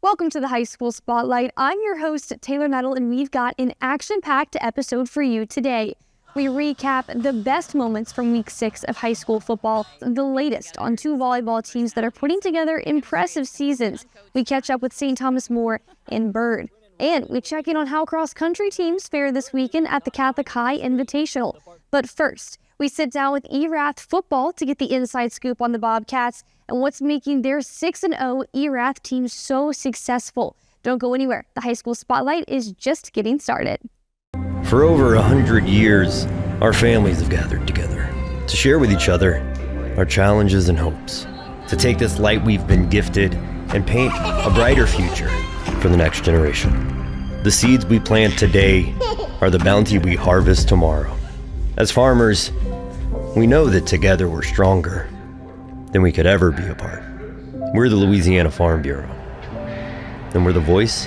Welcome to the High School Spotlight. I'm your host, Taylor Nettle, and we've got an action-packed episode for you today. We recap the best moments from Week 6 of high school football, the latest on two volleyball teams that are putting together impressive seasons. We catch up with St. Thomas More and Byrd. And we check in on how cross-country teams fare this weekend at the Catholic High Invitational. But first, we sit down with Erath football to get the inside scoop on the Bobcats and what's making their 6-0 Erath team so successful. Don't go anywhere. The High School Spotlight is just getting started. For over 100 years, our families have gathered together to share with each other our challenges and hopes, to take this light we've been gifted and paint a brighter future for the next generation. The seeds we plant today are the bounty we harvest tomorrow. As farmers, we know that together we're stronger than we could ever be apart. We're the Louisiana Farm Bureau, and we're the voice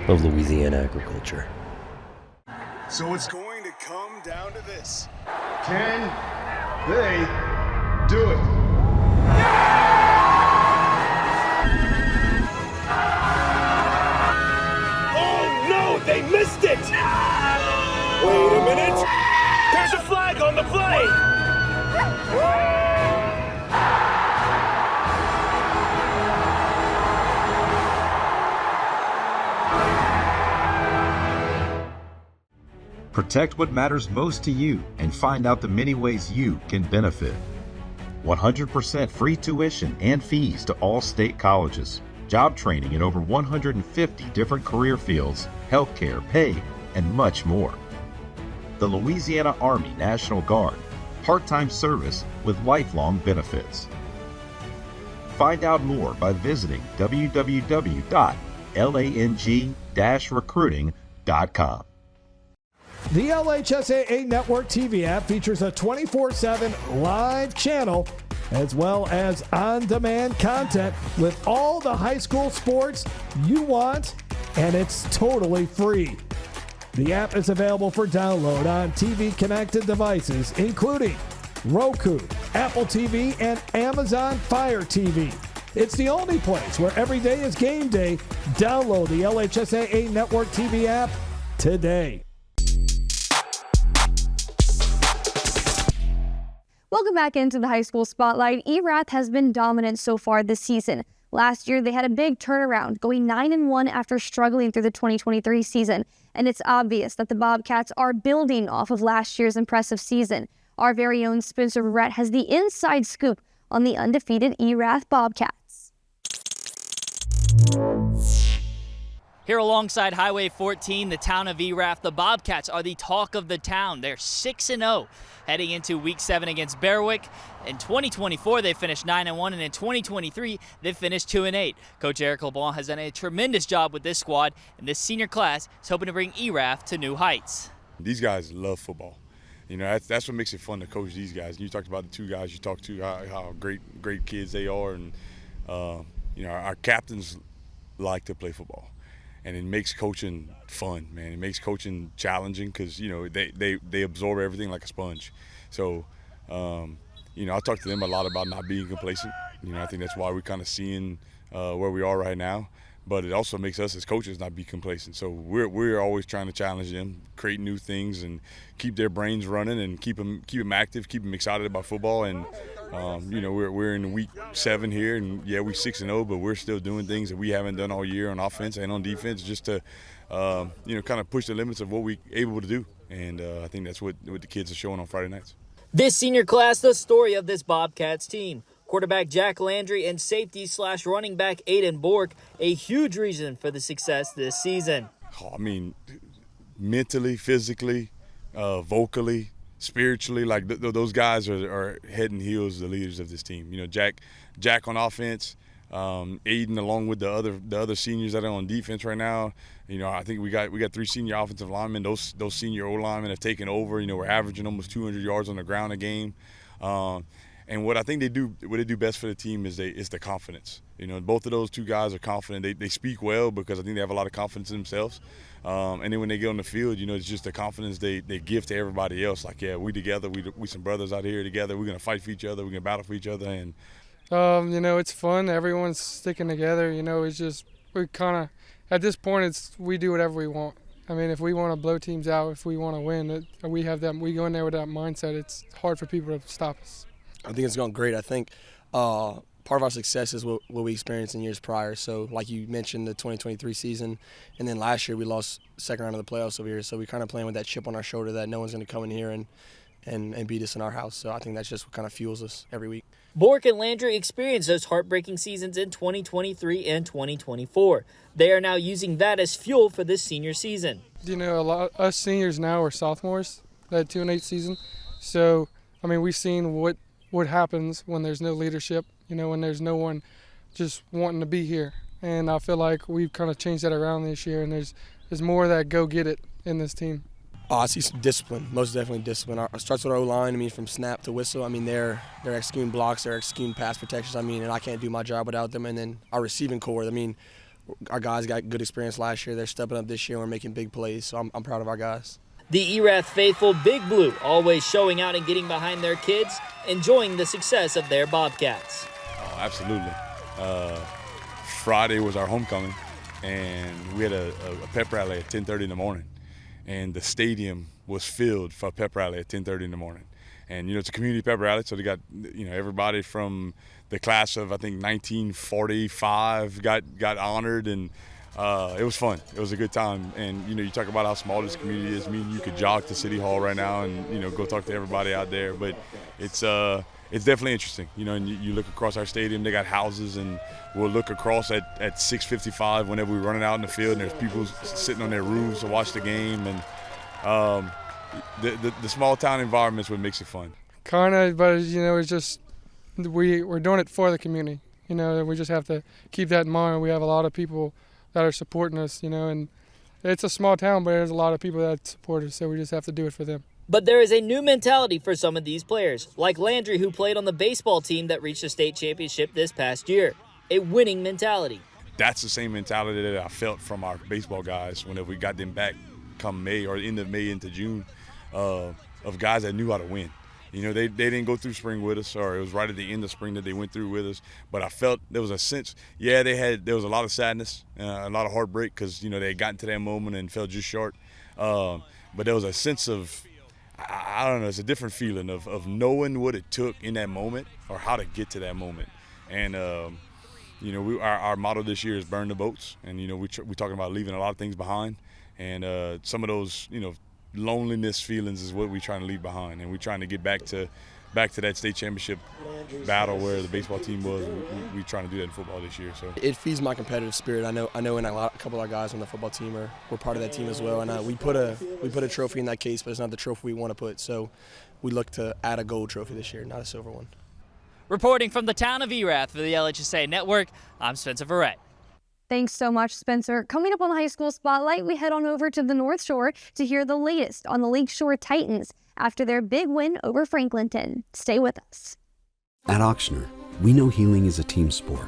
of Louisiana agriculture. So it's going to come down to this. Can they do it? Oh no, they missed it! Wait a minute! There's a flag on the play! Protect what matters most to you and find out the many ways you can benefit. 100% free tuition and fees to all state colleges. Job training in over 150 different career fields, healthcare, pay, and much more. The Louisiana Army National Guard, part-time service with lifelong benefits. Find out more by visiting www.lang-recruiting.com. The LHSAA Network TV app features a 24/7 live channel as well as on-demand content with all the high school sports you want, and it's totally free. The app is available for download on TV-connected devices, including Roku, Apple TV, and Amazon Fire TV. It's the only place where every day is game day. Download the LHSAA Network TV app today. Welcome back into the High School Spotlight. Erath has been dominant so far this season. Last year, they had a big turnaround, going 9-1 after struggling through the 2023 season. And it's obvious that the Bobcats are building off of last year's impressive season. Our very own Spencer Barrett has the inside scoop on the undefeated Erath Bobcats. Here alongside Highway 14, the town of Erath, the Bobcats are the talk of the town. They're 6-0 heading into Week 7 against Berwick. In 2024, they finished 9-1, and in 2023, they finished 2-8. Coach Eric LeBlanc has done a tremendous job with this squad, and this senior class is hoping to bring Erath to new heights. These guys love football. You know, that's what makes it fun to coach these guys. You talked about the two guys you talked to, how great kids they are, and you know, our captains like to play football. And it makes coaching fun, man. It makes coaching challenging because, you know, they absorb everything like a sponge. So, you know, I talk to them a lot about not being complacent. You know, I think that's why we're kind of seeing where we are right now. But it also makes us as coaches not be complacent. So we're always trying to challenge them, create new things, and keep their brains running and keep them active, keep them excited about football. And you know, we're in Week 7 here, and yeah, we're 6-0, but we're still doing things that we haven't done all year on offense and on defense, just to you know, kind of push the limits of what we're able to do. And I think that's what the kids are showing on Friday nights. This senior class, the story of this Bobcats team. Quarterback Jack Landry and safety/running back Aiden Bork, a huge reason for the success this season. Oh, I mean, mentally, physically, vocally, spiritually, like those guys are head and heels the leaders of this team. You know, Jack on offense, Aiden along with the other seniors that are on defense right now. You know, I think we got 3 senior offensive linemen. Those senior O-linemen have taken over. You know, we're averaging almost 200 yards on the ground a game. And what I think they do best for the team is the confidence. You know, both of those two guys are confident. They speak well because I think they have a lot of confidence in themselves. And then when they get on the field, you know, it's just the confidence they give to everybody else. Like, yeah, we together, we some brothers out here together. We're gonna fight for each other. We're gonna battle for each other. And you know, it's fun. Everyone's sticking together. You know, it's just we kind of, at this point, we do whatever we want. I mean, if we want to blow teams out, if we want to win, we go in there with that mindset. It's hard for people to stop us. I think it's going great. I think part of our success is what we experienced in years prior. So, like you mentioned, the 2023 season, and then last year we lost second round of the playoffs over here. So we kind of playing with that chip on our shoulder that no one's going to come in here and beat us in our house. So I think that's just what kind of fuels us every week. Bork and Landry experienced those heartbreaking seasons in 2023 and 2024. They are now using that as fuel for this senior season. You know, us seniors now are sophomores, that 2-8 season. So, I mean, we've seen what happens when there's no leadership, you know, when there's no one just wanting to be here. And I feel like we've kind of changed that around this year, and there's more of that go get it in this team. Oh, I see some discipline, most definitely discipline. It starts with our O-line. I mean, from snap to whistle. I mean, they're executing blocks, they're executing pass protections. I mean, and I can't do my job without them. And then our receiving core. I mean, our guys got good experience last year. They're stepping up this year, and we're making big plays. So I'm proud of our guys. The Erath faithful, Big Blue, always showing out and getting behind their kids, enjoying the success of their Bobcats. Oh, absolutely. Friday was our homecoming, and we had a pep rally at 10:30 in the morning. And the stadium was filled for a pep rally at 10:30 in the morning. And, you know, it's a community pep rally, so they got, you know, everybody from the class of, I think, 1945 got honored, and it was fun. It was a good time. And, you know, you talk about how small this community is. I mean, you could jog to City Hall right now and, you know, go talk to everybody out there. But it's definitely interesting, you know, and you look across our stadium, they got houses, and we'll look across at 6:55 whenever we're running out in the field, and there's people sitting on their roofs to watch the game, and the small town environment's what makes it fun. Kind of, but, you know, it's just we're doing it for the community, you know, we just have to keep that in mind. We have a lot of people that are supporting us, you know, and it's a small town, but there's a lot of people that support us, so we just have to do it for them. But there is a new mentality for some of these players, like Landry, who played on the baseball team that reached the state championship this past year. A winning mentality. That's the same mentality that I felt from our baseball guys whenever we got them back come May or end of May into June, of guys that knew how to win. You know, they didn't go through spring with us, or it was right at the end of spring that they went through with us. But I felt there was a sense, there was a lot of sadness, a lot of heartbreak because, you know, they had gotten to that moment and fell just short. But there was a sense of, I don't know, it's a different feeling of knowing what it took in that moment or how to get to that moment. And, you know, our motto this year is burn the boats. And, you know, we're talking about leaving a lot of things behind. And some of those, you know, loneliness feelings is what we're trying to leave behind. And we're trying to get back to that state championship battle where the baseball team was. We're trying to do that in football this year. So it feeds my competitive spirit. I know, and a couple of our guys on the football team we're part of that team as well. And we put a trophy in that case, but it's not the trophy we want to put. So we look to add a gold trophy this year, not a silver one. Reporting from the town of Erath for the LHSAA Network, I'm Spencer Verrett. Thanks so much, Spencer. Coming up on the High School Spotlight, we head on over to the North Shore to hear the latest on the Lakeshore Titans after their big win over Franklinton. Stay with us. At Auctioner, we know healing is a team sport.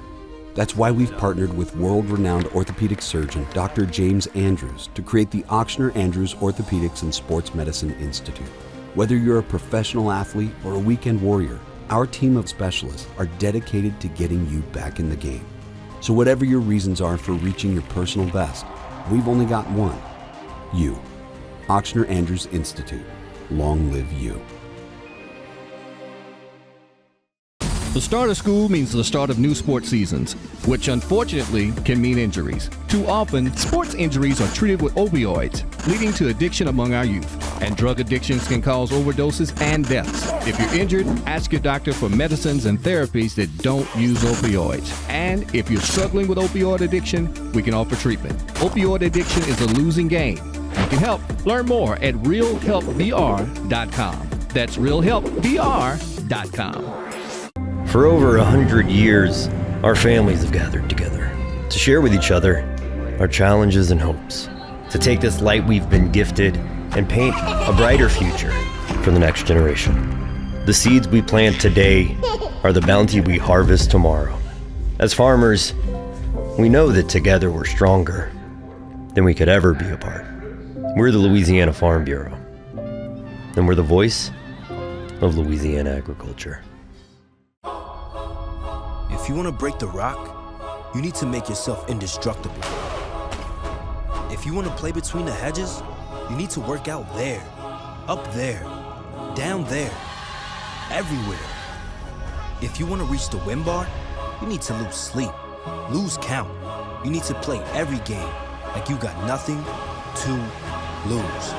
That's why we've partnered with world-renowned orthopedic surgeon Dr. James Andrews to create the Auctioner Andrews Orthopedics and Sports Medicine Institute. Whether you're a professional athlete or a weekend warrior, our team of specialists are dedicated to getting you back in the game. So whatever your reasons are for reaching your personal best, we've only got one. You. Auctioner Andrews Institute. Long live you. The start of school means the start of new sports seasons, which unfortunately can mean injuries. Too often, sports injuries are treated with opioids, leading to addiction among our youth. And drug addictions can cause overdoses and deaths. If you're injured, ask your doctor for medicines and therapies that don't use opioids. And if you're struggling with opioid addiction, we can offer treatment. Opioid addiction is a losing game. You can help. Learn more at realhelpvr.com. That's realhelpvr.com. For over 100 years, our families have gathered together to share with each other our challenges and hopes, to take this light we've been gifted and paint a brighter future for the next generation. The seeds we plant today are the bounty we harvest tomorrow. As farmers, we know that together we're stronger than we could ever be apart. We're the Louisiana Farm Bureau, and we're the voice of Louisiana agriculture. If you want to break the rock, you need to make yourself indestructible. If you want to play between the hedges, you need to work out there, up there, down there, everywhere. If you want to reach the win bar, you need to lose sleep, lose count. You need to play every game like you got nothing to lose.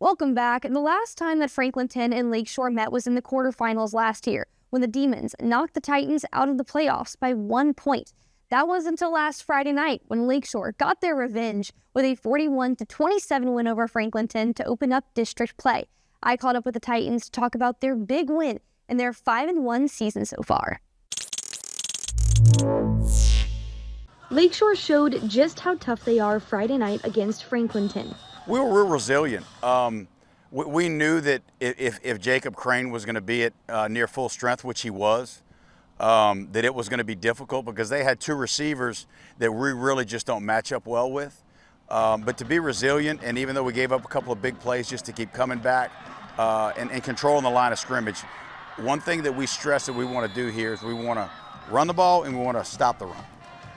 Welcome back. The last time that Franklinton and Lakeshore met was in the quarterfinals last year, when the Demons knocked the Titans out of the playoffs by 1 point. That wasn't until last Friday night when Lakeshore got their revenge with a 41-27 win over Franklinton to open up district play. I caught up with the Titans to talk about their big win and their 5-1 season so far. Lakeshore showed just how tough they are Friday night against Franklinton. We were real resilient. We knew that if Jacob Crane was going to be at near full strength, which he was, that it was going to be difficult because they had two receivers that we really just don't match up well with. But to be resilient, and even though we gave up a couple of big plays just to keep coming back and controlling the line of scrimmage, one thing that we stress that we want to do here is we want to run the ball and we want to stop the run.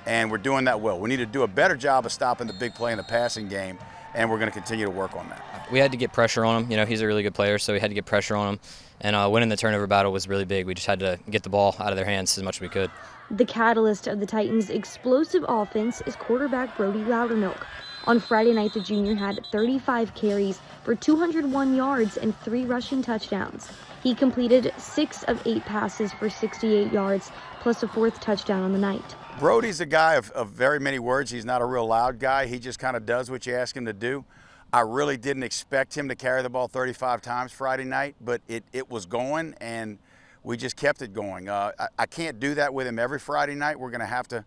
And we're doing that well. We need to do a better job of stopping the big play in the passing game, and we're going to continue to work on that. We had to get pressure on him. You know, he's a really good player, so we had to get pressure on him. And winning the turnover battle was really big. We just had to get the ball out of their hands as much as we could. The catalyst of the Titans' explosive offense is quarterback Brody Loudermilk. On Friday night, the junior had 35 carries for 201 yards and 3 rushing touchdowns. He completed 6 of 8 passes for 68 yards, plus a 4th touchdown on the night. Brody's a guy of very many words. He's not a real loud guy. He just kind of does what you ask him to do. I really didn't expect him to carry the ball 35 times Friday night, but it was going, and we just kept it going. I can't do that with him every Friday night. We're going to have to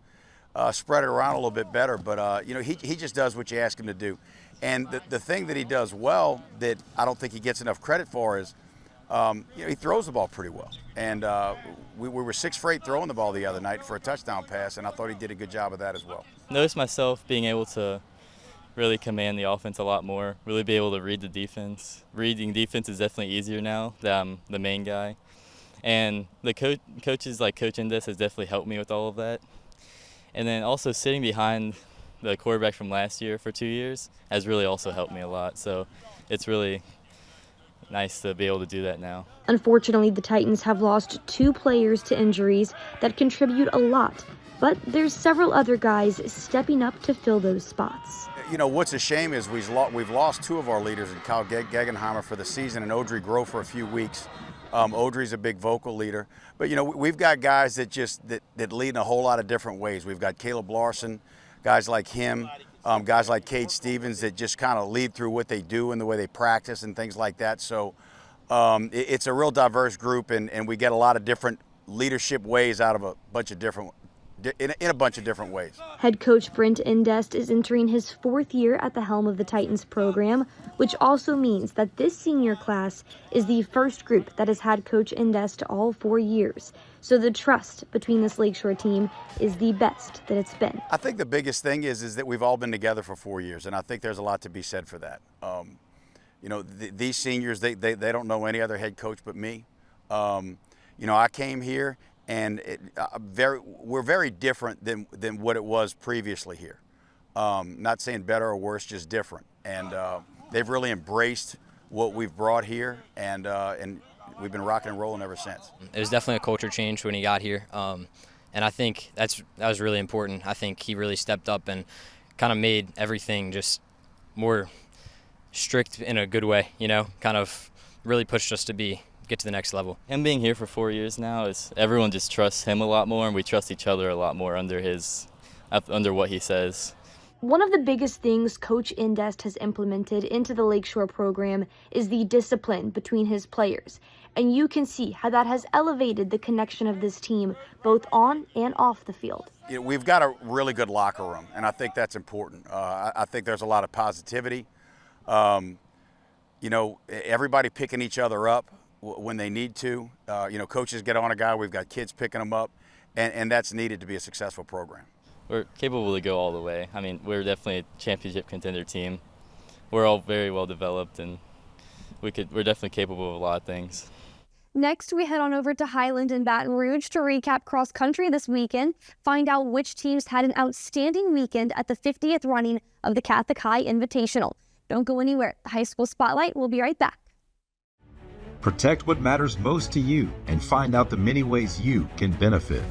spread it around a little bit better, but he just does what you ask him to do. And the thing that he does well that I don't think he gets enough credit for is he throws the ball pretty well. And we were 6 for 8 throwing the ball the other night for a touchdown pass, and I thought he did a good job of that as well. Noticed myself being able to really command the offense a lot more, really be able to read the defense. Reading defense is definitely easier now that I'm the main guy. And the coaches like Coach Indes has definitely helped me with all of that. And then also sitting behind the quarterback from last year for 2 years has really also helped me a lot. So it's really nice to be able to do that now. Unfortunately, the Titans have lost 2 players to injuries that contribute a lot, but there's several other guys stepping up to fill those spots. You know, what's a shame is we've lost 2 of our leaders, in Kyle Gegenheimer for the season and Audrey Grove for a few weeks. Audrey's a big vocal leader, but we've got guys that lead in a whole lot of different ways. We've got Caleb Larson, guys like him, guys like Cade Stevens that just kind of lead through what they do and the way they practice and things like that. So it's a real diverse group, and we get a lot of different leadership ways out of a bunch of different ways. Head coach Brent Indest is entering his 4th year at the helm of the Titans program, which also means that this senior class is the first group that has had Coach Indest all 4 years. So the trust between this Lakeshore team is the best that it's been. I think the biggest thing is that we've all been together for 4 years, and I think there's a lot to be said for that. These seniors, they don't know any other head coach but me. I came here, and we're very different than what it was previously here. Not saying better or worse, just different. And they've really embraced what we've brought here, and we've been rocking and rolling ever since. It was definitely a culture change when he got here, and I think that was really important. I think he really stepped up and kind of made everything just more strict in a good way, kind of really pushed us to get to the next level. Him being here for 4 years now is everyone just trusts him a lot more, and we trust each other a lot more under what he says. One of the biggest things Coach Indest has implemented into the Lakeshore program is the discipline between his players. And you can see how that has elevated the connection of this team, both on and off the field. We've got a really good locker room, and I think that's important. I think there's a lot of positivity. Everybody picking each other up when they need to. Coaches get on a guy, we've got kids picking them up, and that's needed to be a successful program. We're capable to go all the way. I mean, we're definitely a championship contender team. we're all very well developed, and we're definitely capable of a lot of things. Next, we head on over to Highland and Baton Rouge to recap cross country this weekend, find out which teams had an outstanding weekend at the 50th running of the Catholic High Invitational. Don't go anywhere. The High School Spotlight will be right back. Protect what matters most to you and find out the many ways you can benefit.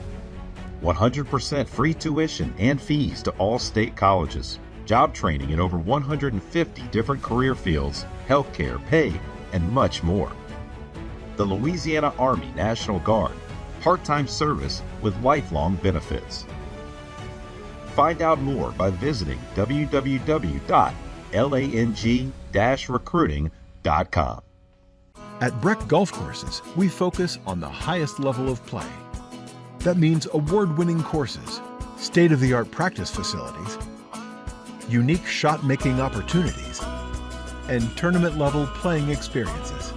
100% free tuition and fees to all state colleges. Job training in over 150 different career fields, healthcare, pay, and much more. The Louisiana Army National Guard, part-time service with lifelong benefits. Find out more by visiting www.lang-recruiting.com. At Breck Golf Courses, we focus on the highest level of play. That means award-winning courses, state-of-the-art practice facilities, unique shot-making opportunities, and tournament-level playing experiences.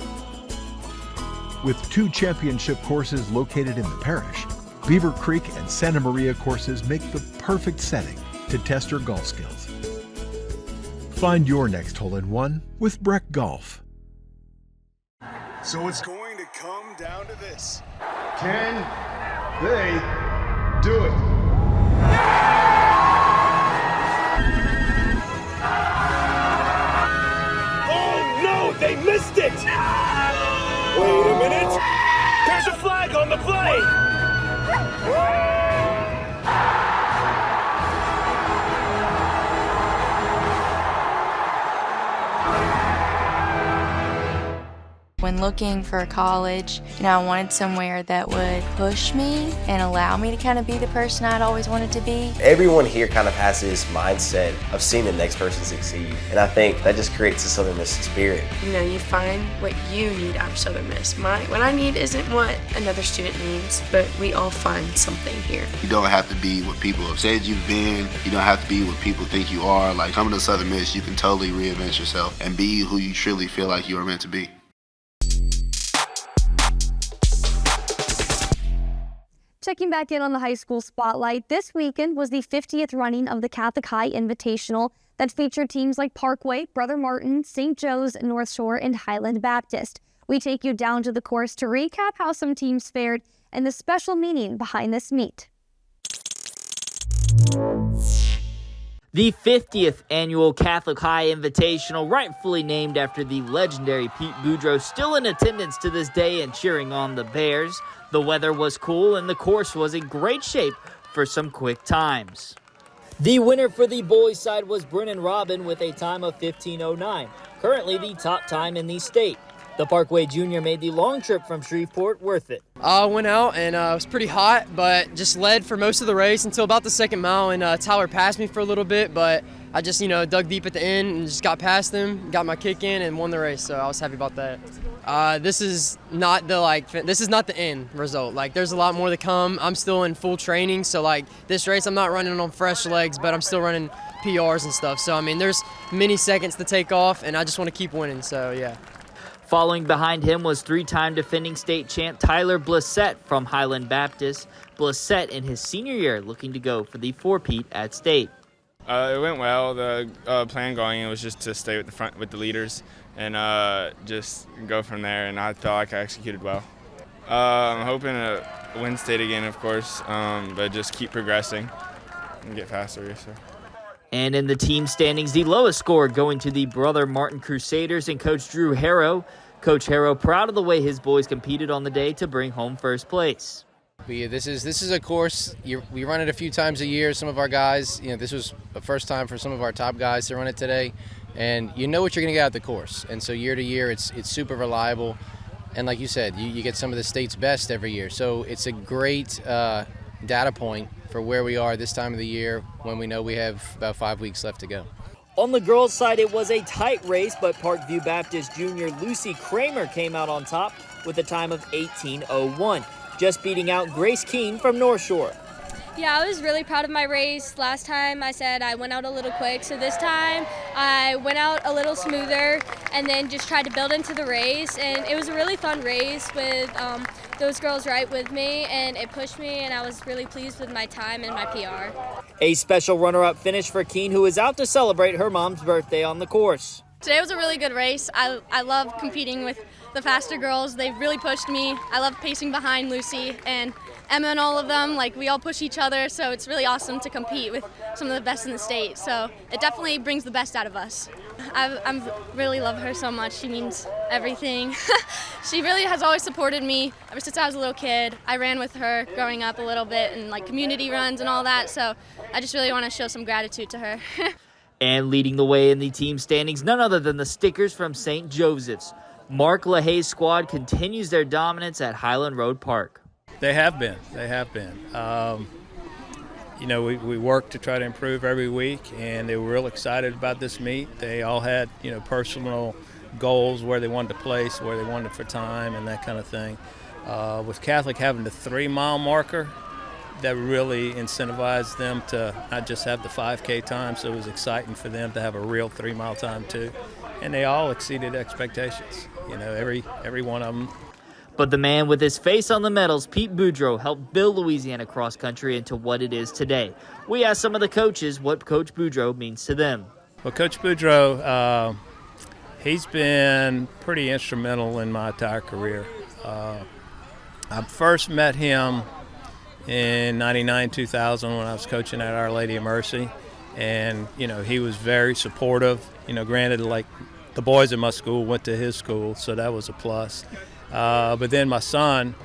With 2 championship courses located in the parish, Beaver Creek and Santa Maria courses make the perfect setting to test your golf skills. Find your next hole-in-one with Breck Golf. So it's going to come down to this. Can they do it? Oh no, they missed it! Wait a minute! There's a flag on the play! When looking for college, I wanted somewhere that would push me and allow me to kind of be the person I'd always wanted to be. Everyone here kind of has this mindset of seeing the next person succeed, and I think that just creates a Southern Miss spirit. You find what you need out of Southern Miss. What I need isn't what another student needs, but we all find something here. You don't have to be what people have said you've been. You don't have to be what people think you are. Like, coming to Southern Miss, you can totally reinvent yourself and be who you truly feel like you are meant to be. Checking back in on the High School Spotlight, this weekend was the 50th running of the Catholic High Invitational that featured teams like Parkway, Brother Martin, St. Joe's, North Shore, and Highland Baptist. We take you down to the course to recap how some teams fared and the special meaning behind this meet. The 50th annual Catholic High Invitational, rightfully named after the legendary Pete Boudreaux, still in attendance to this day and cheering on the Bears. The weather was cool and the course was in great shape for some quick times. The winner for the boys' side was Brennan Robin with a time of 15:09, currently the top time in the state. The Parkway Junior made the long trip from Shreveport worth it. I went out and it was pretty hot, but just led for most of the race until about the second mile, and Tyler passed me for a little bit, but I just, dug deep at the end and just got past him, got my kick in, and won the race, so I was happy about that. This is not the end result. There's a lot more to come. I'm still in full training, so this race I'm not running on fresh legs, but I'm still running PRs and stuff. So there's many seconds to take off, and I just want to keep winning. So yeah. Following behind him was 3-time defending state champ Tyler Blissett from Highland Baptist. Blissett in his senior year looking to go for the 4-peat at state. It went well. The plan going in was just to stay with the front with the leaders and just go from there, and I felt like I executed well. I'm hoping to win state again, of course, but just keep progressing and get faster. So. And in the team standings, the lowest score going to the Brother Martin Crusaders and Coach Drew Harrow. Coach Harrow proud of the way his boys competed on the day to bring home first place. This is a course, we run it a few times a year. Some of our guys, this was the first time for some of our top guys to run it today. And you know what you're going to get out of the course. And so year to year, it's super reliable. And like you said, you get some of the state's best every year. So it's a great data point for where we are this time of the year when we know we have about 5 weeks left to go. On the girls' side, it was a tight race, but Parkview Baptist junior Lucy Kramer came out on top with a time of 18:01, just beating out Grace Keene from North Shore. Yeah, I was really proud of my race. Last time I said I went out a little quick, so this time I went out a little smoother and then just tried to build into the race. And it was a really fun race with those girls right with me, and it pushed me, and I was really pleased with my time and my PR. A special runner-up finish for Keene, who is out to celebrate her mom's birthday on the course. Today was a really good race. I love competing with the faster girls. They really pushed me. I love pacing behind Lucy and Emma and all of them. Like, we all push each other, so it's really awesome to compete with some of the best in the state. So it definitely brings the best out of us. I really love her so much. She means everything. She really has always supported me ever since I was a little kid. I ran with her growing up a little bit and like community runs and all that, so I just really want to show some gratitude to her. And leading the way in the team standings, none other than the Stickers from St. Joseph's. Mark LaHaye's squad continues their dominance at Highland Road Park. They have been. We work to try to improve every week, and they were real excited about this meet. They all had, personal goals, where they wanted to place, where they wanted for time, and that kind of thing. With Catholic having the 3-mile marker, that really incentivized them to not just have the 5K time, so it was exciting for them to have a real 3-mile time too. And they all exceeded expectations, every one of them. But the man with his face on the medals, Pete Boudreaux, helped build Louisiana cross country into what it is today. We asked some of the coaches what Coach Boudreaux means to them. Well, Coach Boudreaux, he's been pretty instrumental in my entire career. I first met him in 99, 2000 when I was coaching at Our Lady of Mercy. And, he was very supportive. Granted, like, the boys in my school went to his school, so that was a plus. But then my son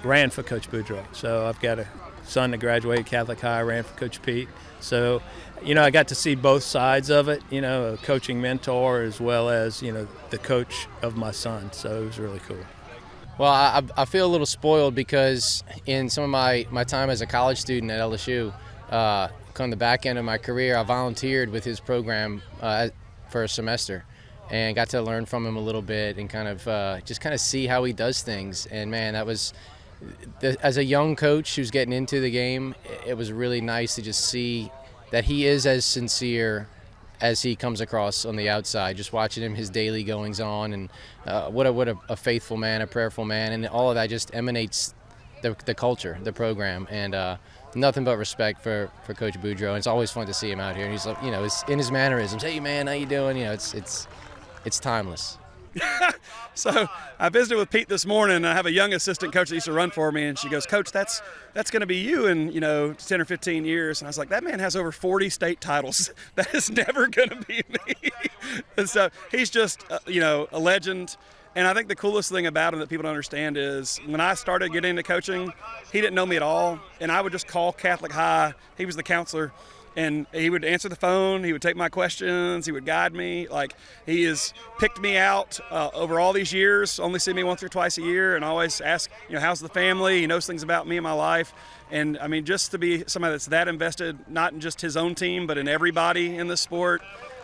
ran for Coach Boudreaux. So I've got a son that graduated Catholic High, ran for Coach Pete. So, I got to see both sides of it, a coaching mentor as well as, the coach of my son. So it was really cool. Well, I feel a little spoiled because in some of my time as a college student at LSU, on the back end of my career, I volunteered with his program for a semester and got to learn from him a little bit and kind of see how he does things. And, man, that was as a young coach who's getting into the game, it was really nice to just see that he is as sincere as he comes across on the outside, just watching him, his daily goings on, and what a faithful man, a prayerful man, and all of that just emanates the culture, the program, and nothing but respect for Coach Boudreaux. And it's always fun to see him out here, and he's like, in his mannerisms, hey man, how you doing? It's timeless. So I visited with Pete this morning, and I have a young assistant coach that used to run for me, and she goes, Coach, that's going to be you in 10 or 15 years. And I was like, that man has over 40 state titles. That is never going to be me. And so he's just a legend. And I think the coolest thing about him that people don't understand is when I started getting into coaching, he didn't know me at all, and I would just call Catholic High. He was the counselor. And he would answer the phone, he would take my questions, he would guide me. Like, he has picked me out over all these years, only see me once or twice a year, and always ask, how's the family? He knows things about me and my life. And, I mean, just to be somebody that's that invested, not in just his own team, but in everybody in the sport,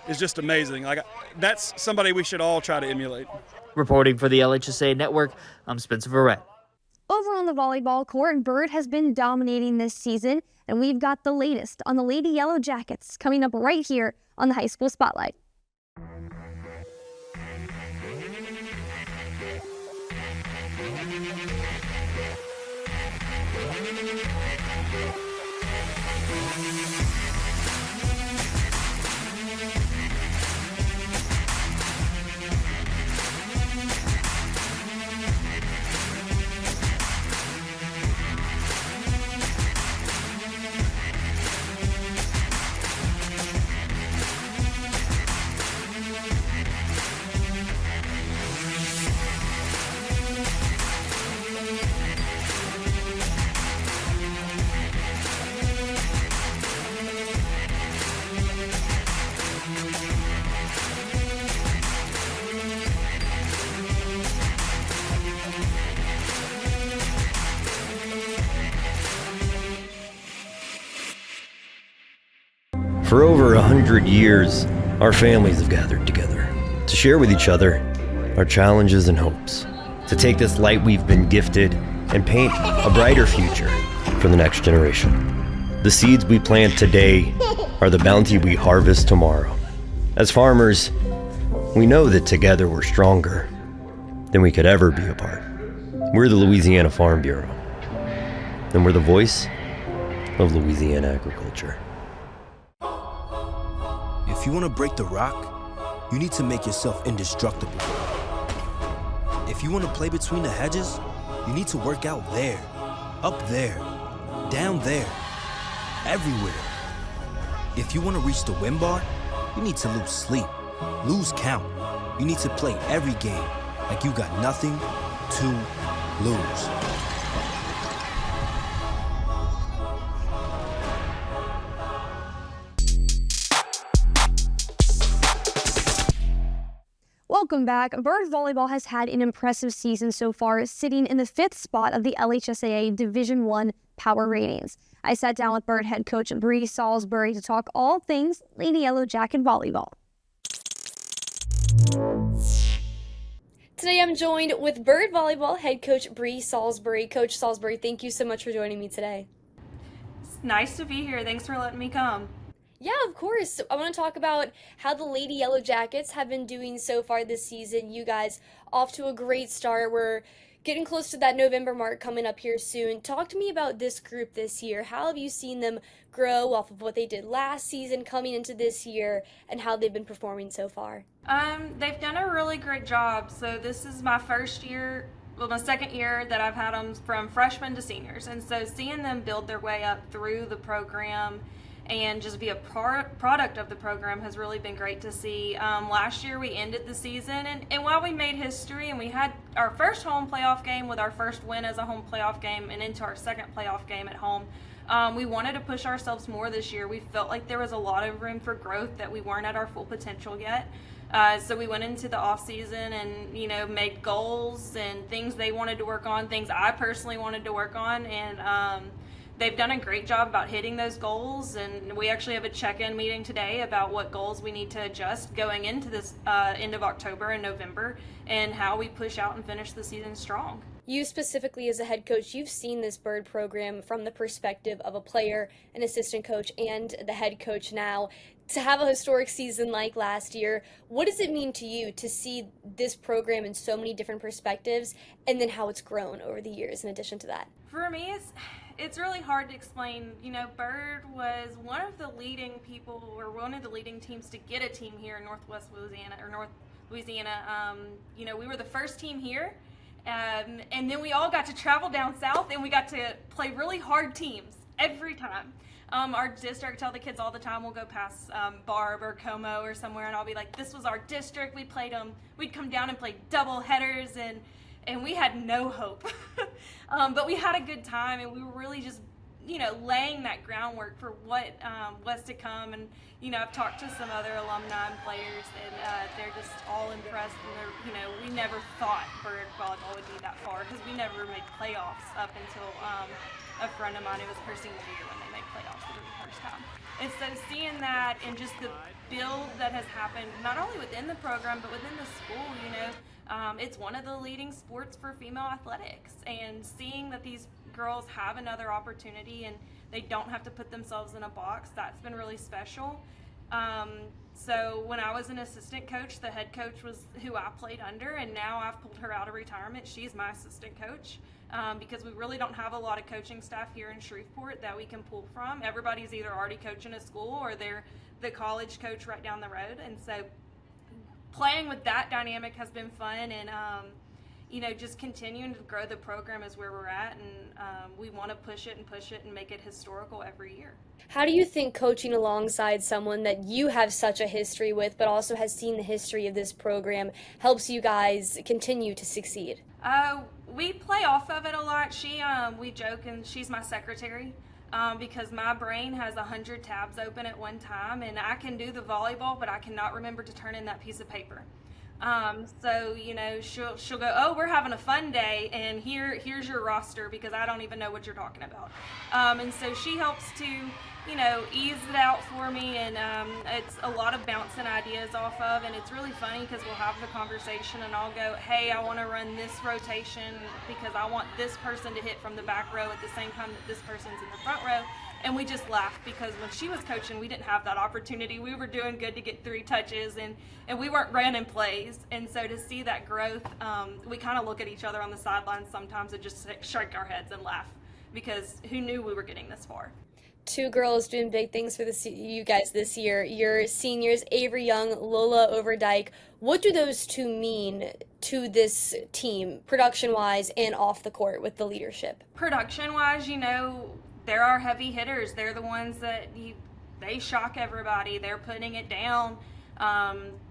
is just amazing. Like, that's somebody we should all try to emulate. Reporting for the LHSAA Network, I'm Spencer Verrett. Over on the volleyball court, Byrd has been dominating this season, and we've got the latest on the Lady Yellow Jackets coming up right here on the High School Spotlight. For over 100 years, our families have gathered together to share with each other our challenges and hopes, to take this light we've been gifted and paint a brighter future for the next generation. The seeds we plant today are the bounty we harvest tomorrow. As farmers, we know that together we're stronger than we could ever be apart. We're the Louisiana Farm Bureau, and we're the voice of Louisiana agriculture. If you want to break the rock, you need to make yourself indestructible. If you want to play between the hedges, you need to work out there, up there, down there, everywhere. If you want to reach the win bar, you need to lose sleep, lose count. You need to play every game like you got nothing to lose. Welcome back. Byrd volleyball has had an impressive season so far, sitting in the 5th spot of the LHSAA Division I Power Ratings. I sat down with Byrd head coach Bree Salisbury to talk all things Lady Yellow Jacket volleyball. Today I'm joined with Byrd volleyball head coach Bree Salisbury. Coach Salisbury, thank you so much for joining me today. It's nice to be here. Thanks for letting me come. Yeah, of course. I want to talk about how the Lady Yellow Jackets have been doing so far this season. You guys off to a great start. We're getting close to that November mark coming up here soon. Talk to me about this group this year. How have you seen them grow off of what they did last season coming into this year and how they've been performing so far? They've done a really great job. So this is my first year, well, my second year that I've had them from freshmen to seniors. And so seeing them build their way up through the program and just be a product of the program has really been great to see. Last year we ended the season, and while we made history and we had our first home playoff game with our first win as a home playoff game and into our second playoff game at home, we wanted to push ourselves more this year. We felt like there was a lot of room for growth, that we weren't at our full potential yet. So we went into the off season and, made goals and things they wanted to work on, things I personally wanted to work on, and they've done a great job about hitting those goals, and we actually have a check-in meeting today about what goals we need to adjust going into this end of October and November, and how we push out and finish the season strong. You specifically as a head coach, you've seen this Byrd program from the perspective of a player, an assistant coach, and the head coach now. To have a historic season like last year, what does it mean to you to see this program in so many different perspectives, and then how it's grown over the years in addition to that? For me, it's really hard to explain. Byrd was one of the leading people, or one of the leading teams to get a team here in Northwest Louisiana, or North Louisiana. We were the first team here, and then we all got to travel down south, and we got to play really hard teams every time. Our district, I tell the kids all the time, we'll go past Barb or Como or somewhere, and I'll be like, this was our district. We played them. We'd come down and play double headers, and we had no hope. But we had a good time, and we were really just, laying that groundwork for what was to come. And, I've talked to some other alumni and players, and they're just all impressed. And we never thought Byrd volleyball would be that far, because we never made playoffs up until a friend of mine, it was her senior year when they made playoffs for the first time. And so seeing that and just the build that has happened, not only within the program, but within the school, it's one of the leading sports for female athletics, and seeing that these girls have another opportunity and they don't have to put themselves in a box, that's been really special. So when I was an assistant coach, the head coach was who I played under, and now I've pulled her out of retirement. She's my assistant coach, because we really don't have a lot of coaching staff here in Shreveport that we can pull from. Everybody's either already coaching a school or they're the college coach right down the road, and so playing with that dynamic has been fun, and just continuing to grow the program is where we're at, and we want to push it and make it historical every year. How do you think coaching alongside someone that you have such a history with, but also has seen the history of this program, helps you guys continue to succeed? We play off of it a lot. We joke, and she's my secretary. Because my brain has 100 tabs open at one time, and I can do the volleyball, but I cannot remember to turn in that piece of paper. So she'll go, oh, we're having a fun day, and here's your roster, because I don't even know what you're talking about. And so she helps to ease it out for me, and it's a lot of bouncing ideas off of, and it's really funny because we'll have the conversation, and I'll go, hey, I want to run this rotation because I want this person to hit from the back row at the same time that this person's in the front row. And we just laugh, because when she was coaching, we didn't have that opportunity. We were doing good to get 3 touches, and we weren't running plays. And so to see that growth, we kind of look at each other on the sidelines sometimes and just shake our heads and laugh, because who knew we were getting this far? two girls doing big things for you guys this year. Your seniors, Avery Young, Lola Overdyke. What do those two mean to this team, production-wise and off the court with the leadership? Production-wise, they're our heavy hitters. They're the ones that they shock everybody. They're putting it down.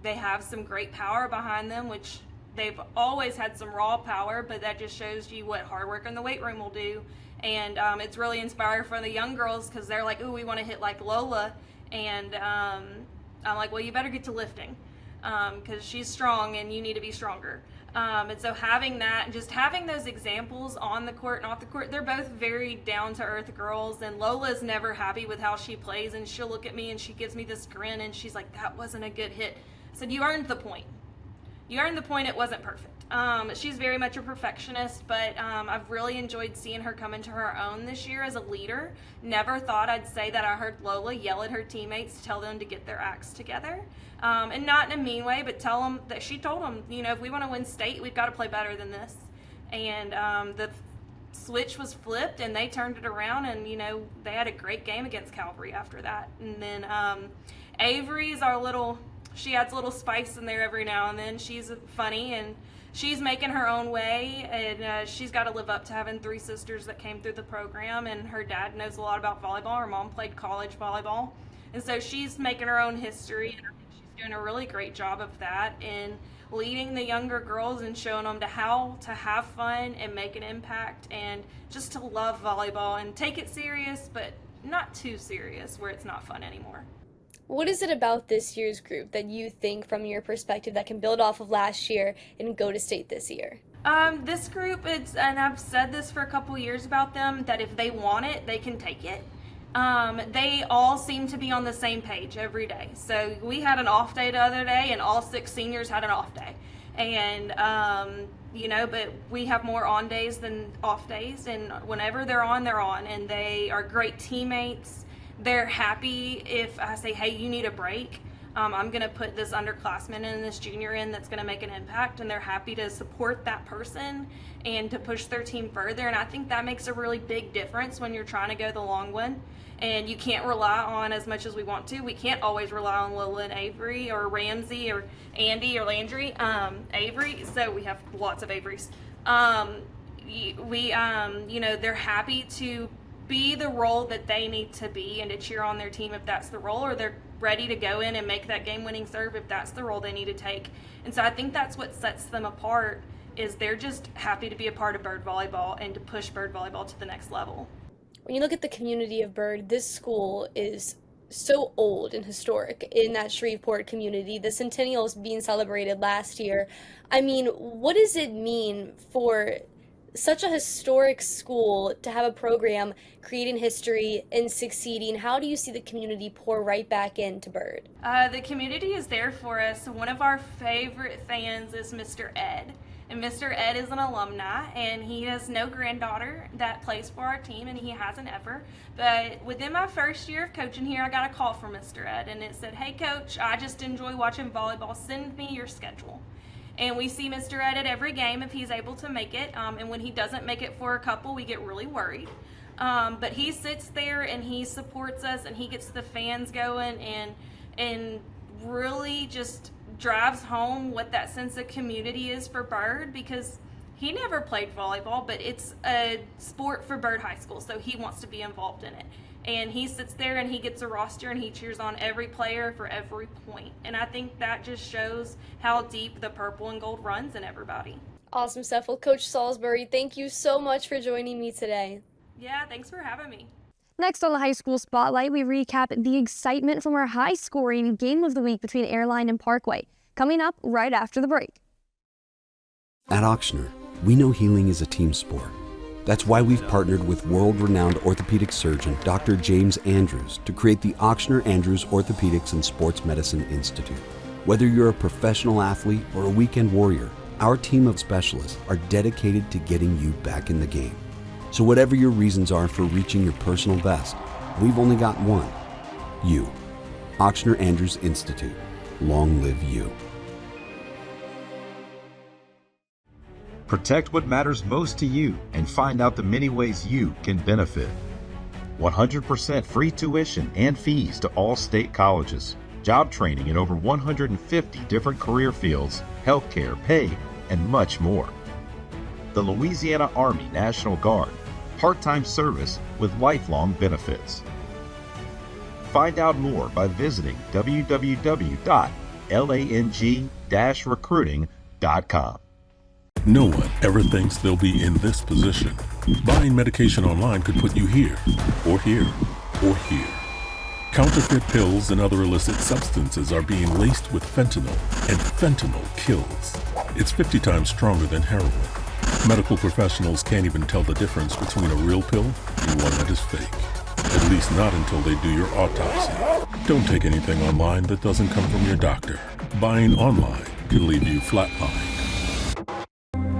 They have some great power behind them, which they've always had some raw power, but that just shows you what hard work in the weight room will do. And it's really inspiring for the young girls because they're like, ooh, we want to hit like Lola. And I'm like, well, you better get to lifting because she's strong and you need to be stronger. And so having that, just having those examples on the court and off the court, they're both very down-to-earth girls. And Lola's never happy with how she plays. And she'll look at me and she gives me this grin and she's like, that wasn't a good hit. I said, you earned the point. You earned the point. It wasn't perfect. She's very much a perfectionist, but I've really enjoyed seeing her come into her own this year as a leader. Never thought I'd say that I heard Lola yell at her teammates to tell them to get their acts together. And not in a mean way, but tell them that she told them, if we want to win state, we've got to play better than this. And the switch was flipped and they turned it around and, they had a great game against Calvary after that. And then Avery's she adds a little spice in there every now and then. She's funny and she's making her own way, and she's got to live up to having 3 sisters that came through the program, and her dad knows a lot about volleyball. Her mom played college volleyball, and so she's making her own history, and I think she's doing a really great job of that and leading the younger girls and showing them how to have fun and make an impact and just to love volleyball and take it serious, but not too serious where it's not fun anymore. What is it about this year's group that you think, from your perspective, that can build off of last year and go to state this year? This group, and I've said this for a couple years about them, that if they want it, they can take it. They all seem to be on the same page every day. So we had an off day the other day, and all 6 seniors had an off day. And, but we have more on days than off days, and whenever they're on, and they are great teammates. They're happy if I say, hey, you need a break. I'm going to put this underclassman and this junior in that's going to make an impact, and they're happy to support that person and to push their team further. And I think that makes a really big difference when you're trying to go the long one. And you can't rely on as much as we want to. We can't always rely on Lola and Avery or Ramsey or Andy or Landry. Avery, so we have lots of Averys. They're happy to be the role that they need to be and to cheer on their team if that's the role, or they're ready to go in and make that game-winning serve if that's the role they need to take. And so I think that's what sets them apart, is they're just happy to be a part of Byrd volleyball and to push Byrd volleyball to the next level. When you look at the community of Byrd, this school is so old and historic in that Shreveport community. The centennial is being celebrated last year. I mean, what does it mean for such a historic school to have a program creating history and succeeding? How do you see the community pour right back into Byrd? The community is there for us. One of our favorite fans is Mr. Ed. And Mr. Ed is an alumni, and he has no granddaughter that plays for our team, and he hasn't ever. But within my first year of coaching here, I got a call from Mr. Ed, and it said, hey, Coach, I just enjoy watching volleyball. Send me your schedule. And we see Mr. Ed at every game if he's able to make it. And when he doesn't make it for a couple, we get really worried. But he sits there and he supports us, and he gets the fans going and really just drives home what that sense of community is for Byrd, because he never played volleyball, but it's a sport for Byrd High School, so he wants to be involved in it. And he sits there and he gets a roster and he cheers on every player for every point. And I think that just shows how deep the purple and gold runs in everybody. Awesome stuff. Well, Coach Salisbury, thank you so much for joining me today. Yeah, thanks for having me. Next on the High School Spotlight, we recap the excitement from our high-scoring game of the week between Airline and Parkway, coming up right after the break. At Ochsner, we know healing is a team sport. That's why we've partnered with world-renowned orthopedic surgeon Dr. James Andrews to create the Ochsner Andrews Orthopedics and Sports Medicine Institute. Whether you're a professional athlete or a weekend warrior, our team of specialists are dedicated to getting you back in the game. So whatever your reasons are for reaching your personal best, we've only got one: you. Ochsner Andrews Institute. Long live you. Protect what matters most to you and find out the many ways you can benefit. 100% free tuition and fees to all state colleges. Job training in over 150 different career fields, healthcare, pay, and much more. The Louisiana Army National Guard, part-time service with lifelong benefits. Find out more by visiting www.lang-recruiting.com. No one ever thinks they'll be in this position. Buying medication online could put you here, or here, or here. Counterfeit pills and other illicit substances are being laced with fentanyl, and fentanyl kills. It's 50 times stronger than heroin. Medical professionals can't even tell the difference between a real pill and one that is fake. At least not until they do your autopsy. Don't take anything online that doesn't come from your doctor. Buying online can leave you flatlined.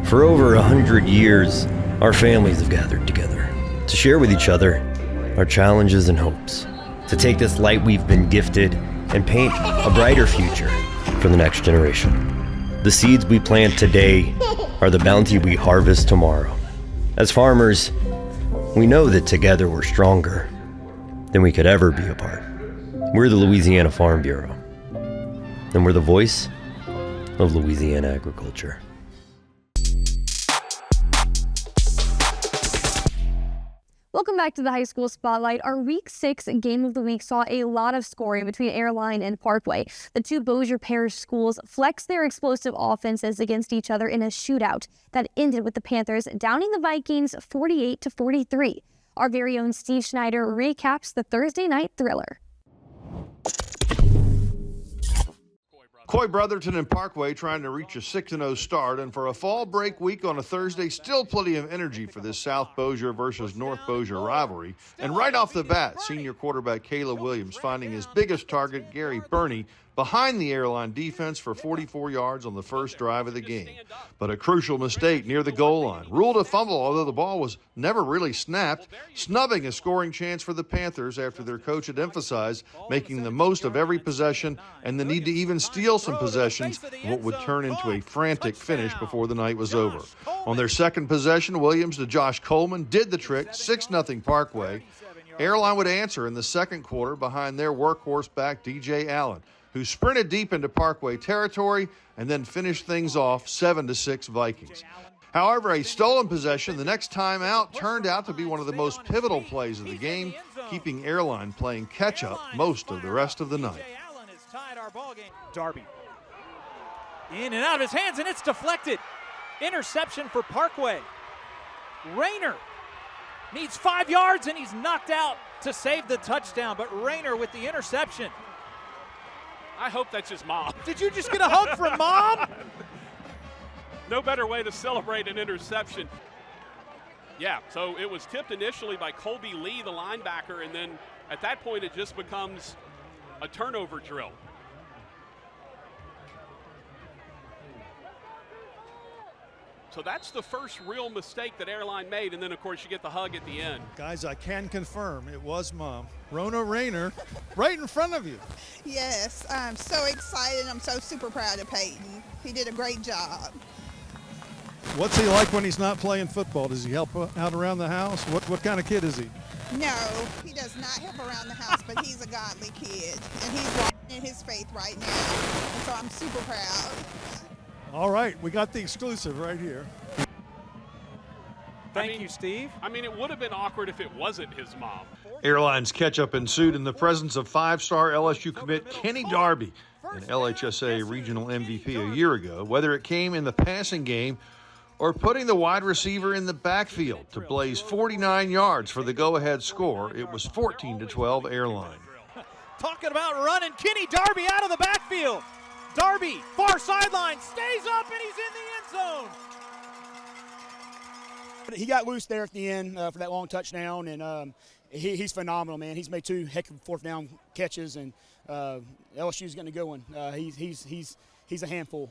For over 100 years, our families have gathered together to share with each other our challenges and hopes, to take this light we've been gifted and paint a brighter future for the next generation. The seeds we plant today are the bounty we harvest tomorrow. As farmers, we know that together we're stronger than we could ever be apart. We're the Louisiana Farm Bureau, and we're the voice of Louisiana agriculture. Welcome back to the High School Spotlight. Our Week 6 Game of the Week saw a lot of scoring between Airline and Parkway. The two Bossier Parish schools flexed their explosive offenses against each other in a shootout that ended with the Panthers downing the Vikings 48-43. Our very own Steve Schneider recaps the Thursday night thriller. Coy Brotherton and Parkway trying to reach a 6-0 start, and for a fall break week on a Thursday, still plenty of energy for this South Bossier versus North Bossier rivalry. And right off the bat, senior quarterback Caleb Williams finding his biggest target, Gary Burney, behind the Airline defense for 44 yards on the first drive of the game. But a crucial mistake near the goal line ruled a fumble, although the ball was never really snapped, snubbing a scoring chance for the Panthers after their coach had emphasized making the most of every possession and the need to even steal some possessions, what would turn into a frantic finish before the night was over. On their second possession, Williams to Josh Coleman did the trick, 6-0 Parkway. Airline would answer in the second quarter behind their workhorse back DJ Allen, who sprinted deep into Parkway territory and then finished things off 7-6 Vikings. However, a stolen possession the next time out turned out to be one of the most pivotal plays of the game, keeping Airline playing catch-up most of the rest of the night. Darby in and out of his hands, and it's deflected. Interception for Parkway. Rayner needs 5 yards, and he's knocked out to save the touchdown, but Rayner with the interception. I hope that's his mom. Did you just get a hug from Mom? No better way to celebrate an interception. Yeah, so it was tipped initially by Colby Lee, the linebacker, and then at that point it just becomes a turnover drill. So that's the first real mistake that Airline made, and then, of course, you get the hug at the end. Guys, I can confirm it was Mom. Rona Rayner, right in front of you. Yes, I'm so excited. I'm so super proud of Peyton. He did a great job. What's he like when he's not playing football? Does he help out around the house? What kind of kid is he? No, he does not help around the house, but he's a godly kid, and he's walking in his faith right now, and so I'm super proud. All right, we got the exclusive right here. Thank you, Steve. I mean, it would have been awkward if it wasn't his mom. Airline's catch-up ensued in the presence of five-star LSU commit Kenny Darby, an LHSAA regional MVP a year ago, whether it came in the passing game or putting the wide receiver in the backfield to blaze 49 yards for the go-ahead score. It was 14-12 Airline. Talking about running, Kenny Darby out of the backfield. Darby, far sideline, stays up, and he's in the end zone. He got loose there at the end for that long touchdown, and he's phenomenal, man. He's made two heck of fourth down catches, and LSU's getting a good one. He's a handful.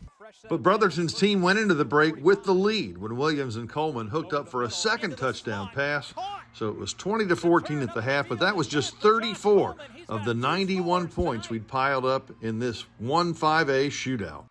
But Brotherton's team went into the break with the lead when Williams and Coleman hooked up for a second touchdown pass. So it was 20-14 at the half, but that was just 34 of the 91 points we'd piled up in this 1-5A shootout.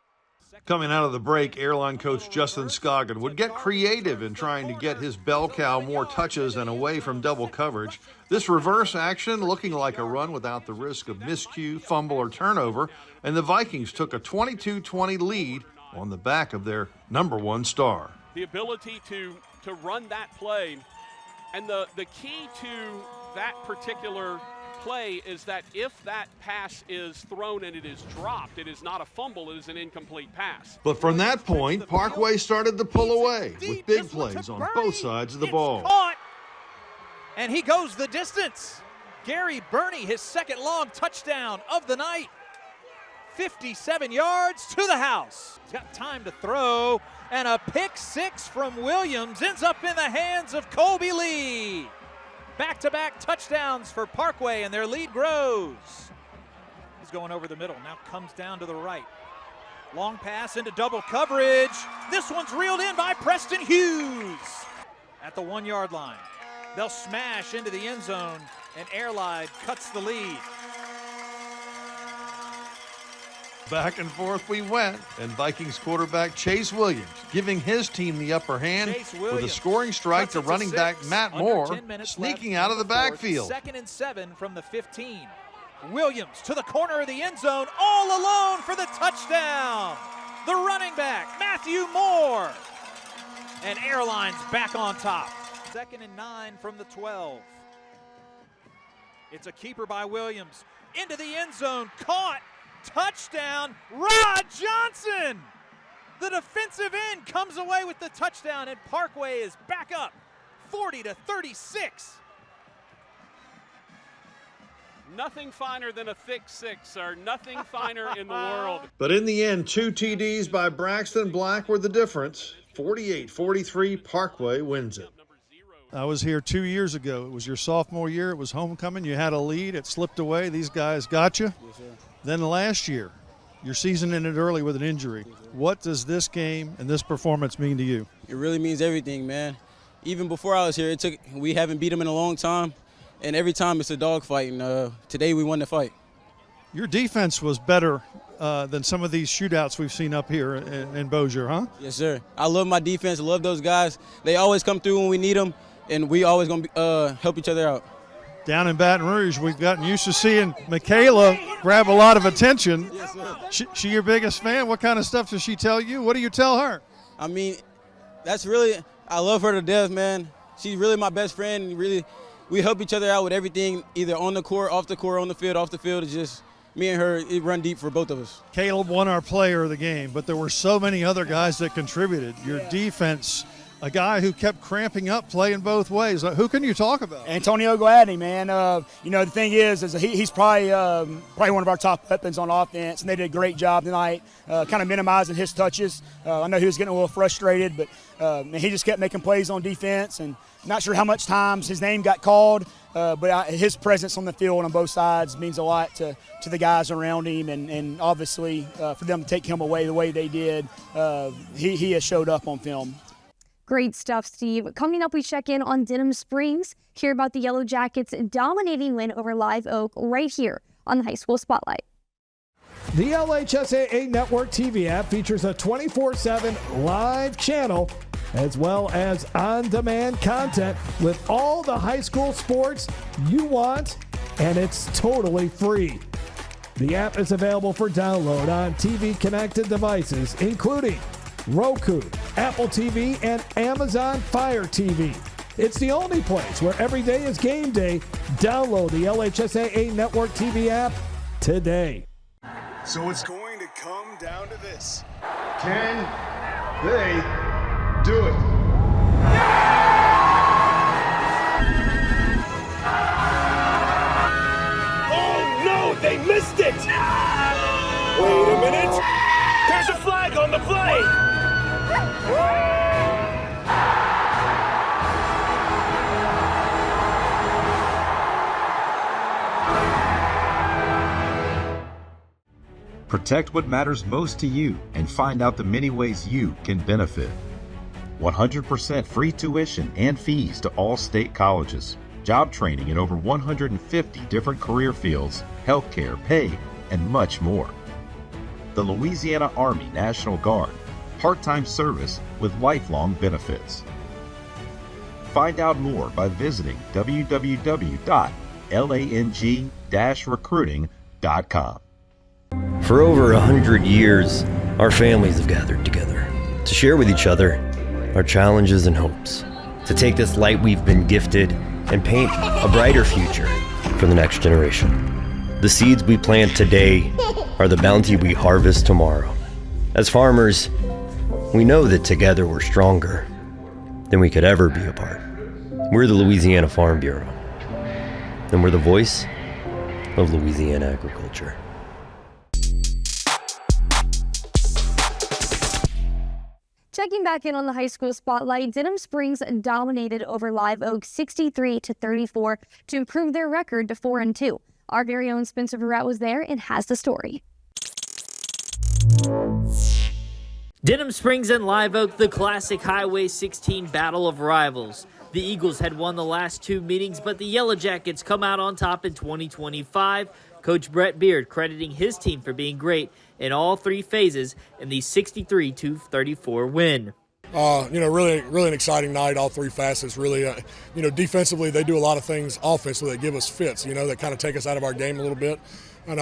Coming out of the break, airline coach Justin Scoggin would get creative in trying to get his bell cow more touches and away from double coverage. This reverse action looking like a run without the risk of miscue, fumble, or turnover, and the Vikings took a 22-20 lead on the back of their number one star. The ability to run that play, and the key to that particular play is that if that pass is thrown and it is dropped, it is not a fumble, it is an incomplete pass. But from that point, Parkway started to pull away with big plays on both sides of the ball. Caught, and he goes the distance. Gary Burney, his second long touchdown of the night. 57 yards to the house. He's got time to throw, and a pick six from Williams ends up in the hands of Colby Lee. Back-to-back touchdowns for Parkway, and their lead grows. He's going over the middle, now comes down to the right. Long pass into double coverage. This one's reeled in by Preston Hughes at the 1 yard line. They'll smash into the end zone, and Airline cuts the lead. Back and forth we went, and Vikings quarterback Chase Williams giving his team the upper hand with a scoring strike to running back Matt Moore, sneaking out of the backfield. 2nd and 7 from the 15. Williams to the corner of the end zone, all alone for the touchdown. The running back, Matthew Moore. And Airline's back on top. 2nd and 9 from the 12. It's a keeper by Williams. Into the end zone, caught. Touchdown, Rod Johnson! The defensive end comes away with the touchdown, and Parkway is back up 40-36. Nothing finer than a thick six, or nothing finer in the world. But in the end, 2 TDs by Braxton Black were the difference. 48-43, Parkway wins it. I was here 2 years ago. It was your sophomore year. It was homecoming. You had a lead. It slipped away. These guys got you. Yes, sir. Then last year, your season ended early with an injury. What does this game and this performance mean to you? It really means everything, man. Even before I was here, we haven't beat them in a long time, and every time it's a dogfight, and today we won the fight. Your defense was better than some of these shootouts we've seen up here in Bossier, huh? Yes, sir. I love my defense. I love those guys. They always come through when we need them, and we always going to help each other out. Down in Baton Rouge, we've gotten used to seeing Michaela grab a lot of attention. Yes, sir. She your biggest fan? What kind of stuff does she tell you? What do you tell her? I mean, I love her to death, man. She's really my best friend. Really, we help each other out with everything, either on the court, on the field, off the field. It's just me and her, it run deep for both of us. Caleb won our player of the game, but there were so many other guys that contributed. Your defense, a guy who kept cramping up, playing both ways. Who can you talk about? Antonio Gladney, man. The thing is he's probably one of our top weapons on offense, and they did a great job tonight, kind of minimizing his touches. I know he was getting a little frustrated, but he just kept making plays on defense, and not sure how much times his name got called, but his presence on the field on both sides means a lot to the guys around him, and obviously for them to take him away the way they did, he has showed up on film. Great stuff, Steve. Coming up, we check in on Denham Springs, hear about the Yellow Jackets' dominating win over Live Oak right here on the High School Spotlight. The LHSAA Network TV app features a 24/7 live channel as well as on-demand content with all the high school sports you want, and it's totally free. The app is available for download on TV-connected devices, including Roku, Apple TV, and Amazon Fire TV. It's the only place where every day is game day. Download the LHSAA Network TV app today. So it's going to come down to this. Can they do it? Oh no, they missed it! Wait a minute! There's a flag on the play! Protect what matters most to you and find out the many ways you can benefit. 100% free tuition and fees to all state colleges. Job training in over 150 different career fields, healthcare, pay, and much more. the Louisiana Army National Guard, part-time service with lifelong benefits. Find out more by visiting www.lang-recruiting.com. For over 100 years, our families have gathered together to share with each other our challenges and hopes, to take this light we've been gifted and paint a brighter future for the next generation. The seeds we plant today are the bounty we harvest tomorrow. As farmers, we know that together we're stronger than we could ever be apart. We're the Louisiana Farm Bureau, and we're the voice of Louisiana agriculture. Checking back in on the high school spotlight, Denham Springs dominated over Live Oak 63-34 to improve their record to 4-2. Our very own Spencer Verrett was there and has the story. Denham Springs and Live Oak, the classic Highway 16 battle of rivals. The Eagles had won the last two meetings, but the Yellow Jackets come out on top in 2025. Coach Byrd crediting his team for being great in all three phases in the 63-34 win. Really an exciting night, all three facets. Really, defensively, they do a lot of things offensively that give us fits, that kind of take us out of our game a little bit. And,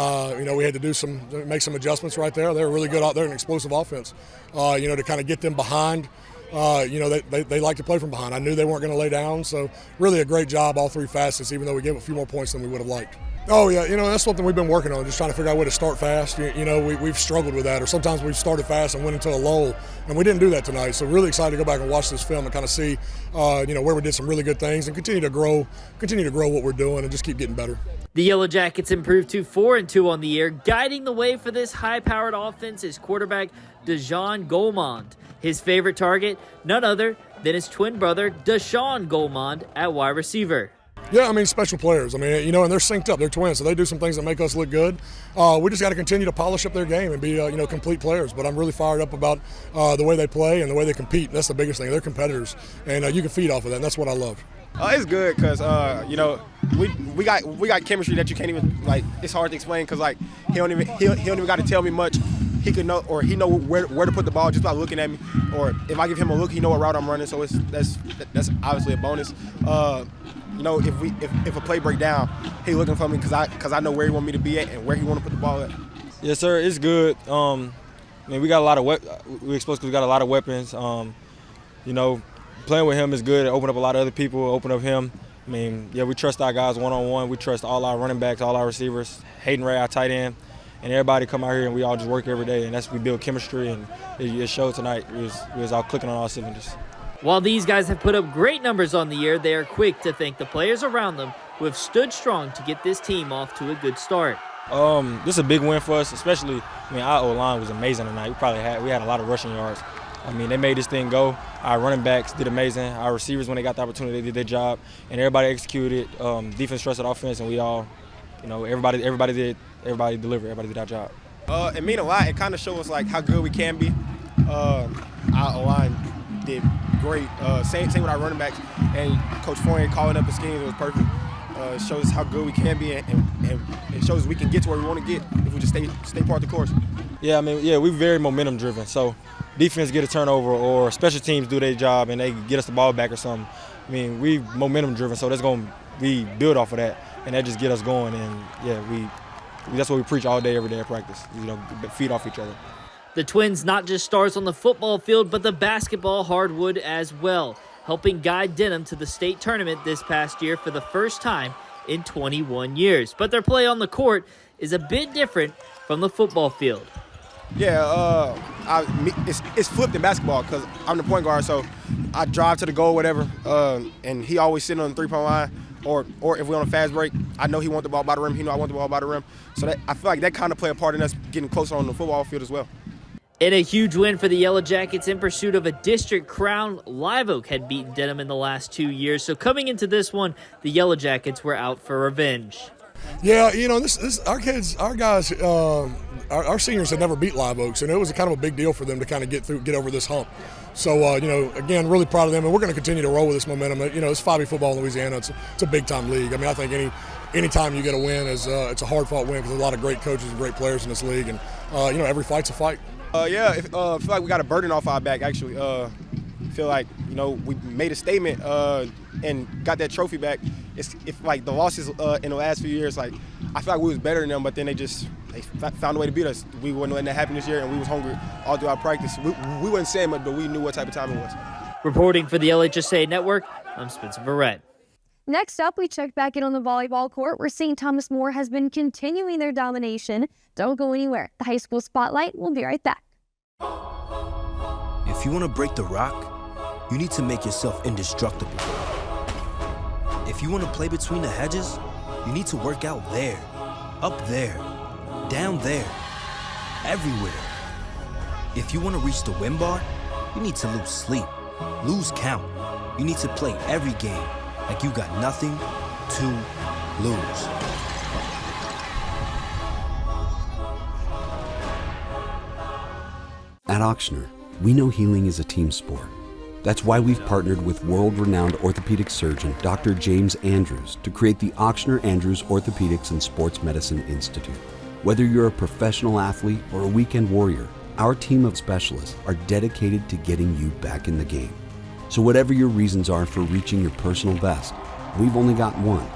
we had to make some adjustments right there. They're really good out there, an explosive offense, to kind of get them behind. They like to play from behind. I knew they weren't going to lay down, so really a great job, all three facets, even though we gave a few more points than we would have liked. Oh, yeah, that's something we've been working on, just trying to figure out a way to start fast. We've struggled with that, or sometimes we've started fast and went into a lull, and we didn't do that tonight. So really excited to go back and watch this film and kind of see, where we did some really good things and continue to grow what we're doing and just keep getting better. The Yellow Jackets improved to 4-2 on the year. Guiding the way for this high-powered offense is quarterback DeJean Goldmond. His favorite target, none other than his twin brother, Deshaun Goldmond, at wide receiver. Yeah, special players. And they're synced up. They're twins, so they do some things that make us look good. We just got to continue to polish up their game and be, complete players. But I'm really fired up about the way they play and the way they compete. That's the biggest thing. They're competitors, and you can feed off of that, and that's what I love. It's good because, we got chemistry that you can't even, it's hard to explain because, he don't even got to tell me much. He could know, or he know where to put the ball just by looking at me. Or if I give him a look, he know what route I'm running. So that's obviously a bonus. If a play break down, he looking for me because I know where he want me to be at and where he want to put the ball at. Yes, sir. It's good. We got a lot of we explosive. We got a lot of weapons. Playing with him is good. It opened up a lot of other people. Open up him. We trust our guys one-on-one. We trust all our running backs, all our receivers. Hayden Ray, our tight end. And everybody come out here and we all just work every day, and we build chemistry, and it showed tonight. We was all clicking on all cylinders. While these guys have put up great numbers on the year, they are quick to thank the players around them who have stood strong to get this team off to a good start. This is a big win for us, especially, our O-line was amazing tonight. We had a lot of rushing yards. They made this thing go. Our running backs did amazing. Our receivers, when they got the opportunity, they did their job, and everybody executed. Defense trusted offense, and we all, everybody delivered. Everybody did our job. It mean a lot. It kind of shows us how good we can be. Our O-line did great. Same with our running backs, and Coach Fournier calling up the schemes was perfect. It shows how good we can be, and it shows we can get to where we want to get if we just stay part of the course. Yeah, we're very momentum driven. So defense get a turnover or special teams do their job and they get us the ball back or something. We momentum driven, so we build off of that, and that just get us going. And that's what we preach all day, every day at practice. Feed off each other. The Twins not just stars on the football field, but the basketball hardwood as well, helping guide Denham to the state tournament this past year for the first time in 21 years. But their play on the court is a bit different from the football field. Yeah, it's flipped in basketball because I'm the point guard, so I drive to the goal, whatever, and he always sitting on the three-point line. Or if we're on a fast break, I know he wants the ball by the rim. He know I want the ball by the rim. So I feel like that kind of play a part in us getting closer on the football field as well. In a huge win for the Yellow Jackets in pursuit of a district crown, Live Oak had beaten Denham in the last 2 years. So coming into this one, the Yellow Jackets were out for revenge. Yeah, our kids, our guys, our seniors had never beat Live Oaks, and it was kind of a big deal for them to kind of get over this hump. So, again, really proud of them, and we're going to continue to roll with this momentum. It's 5A football in Louisiana. It's a big-time league. I mean, I think any time you get a win, it's a hard-fought win because there's a lot of great coaches and great players in this league, and, every fight's a fight. I feel like we got a burden off our back, actually. I feel like, we made a statement and got that trophy back. It's like the losses in the last few years, like, I feel like we was better than them, but then they found a way to beat us. We wasn't letting that happen this year, and we was hungry all through our practice. We wasn't saying much, but we knew what type of time it was. Reporting for the LHSAA Network, I'm Spencer Verrett. Next up, we check back in on the volleyball court where St. Thomas More has been continuing their domination. Don't go anywhere. The high school spotlight will be right back. If you want to break the rock, you need to make yourself indestructible. If you want to play between the hedges, you need to work out there, up there, down there, everywhere. If you want to reach the win bar, you need to lose sleep, lose count. You need to play every game like you got nothing to lose. At Auctioner, we know healing is a team sport. That's why we've partnered with world-renowned orthopedic surgeon Dr. James Andrews to create the Auctioner Andrews Orthopedics and Sports Medicine Institute. Whether you're a professional athlete or a weekend warrior, our team of specialists are dedicated to getting you back in the game. So whatever your reasons are for reaching your personal best, we've only got one: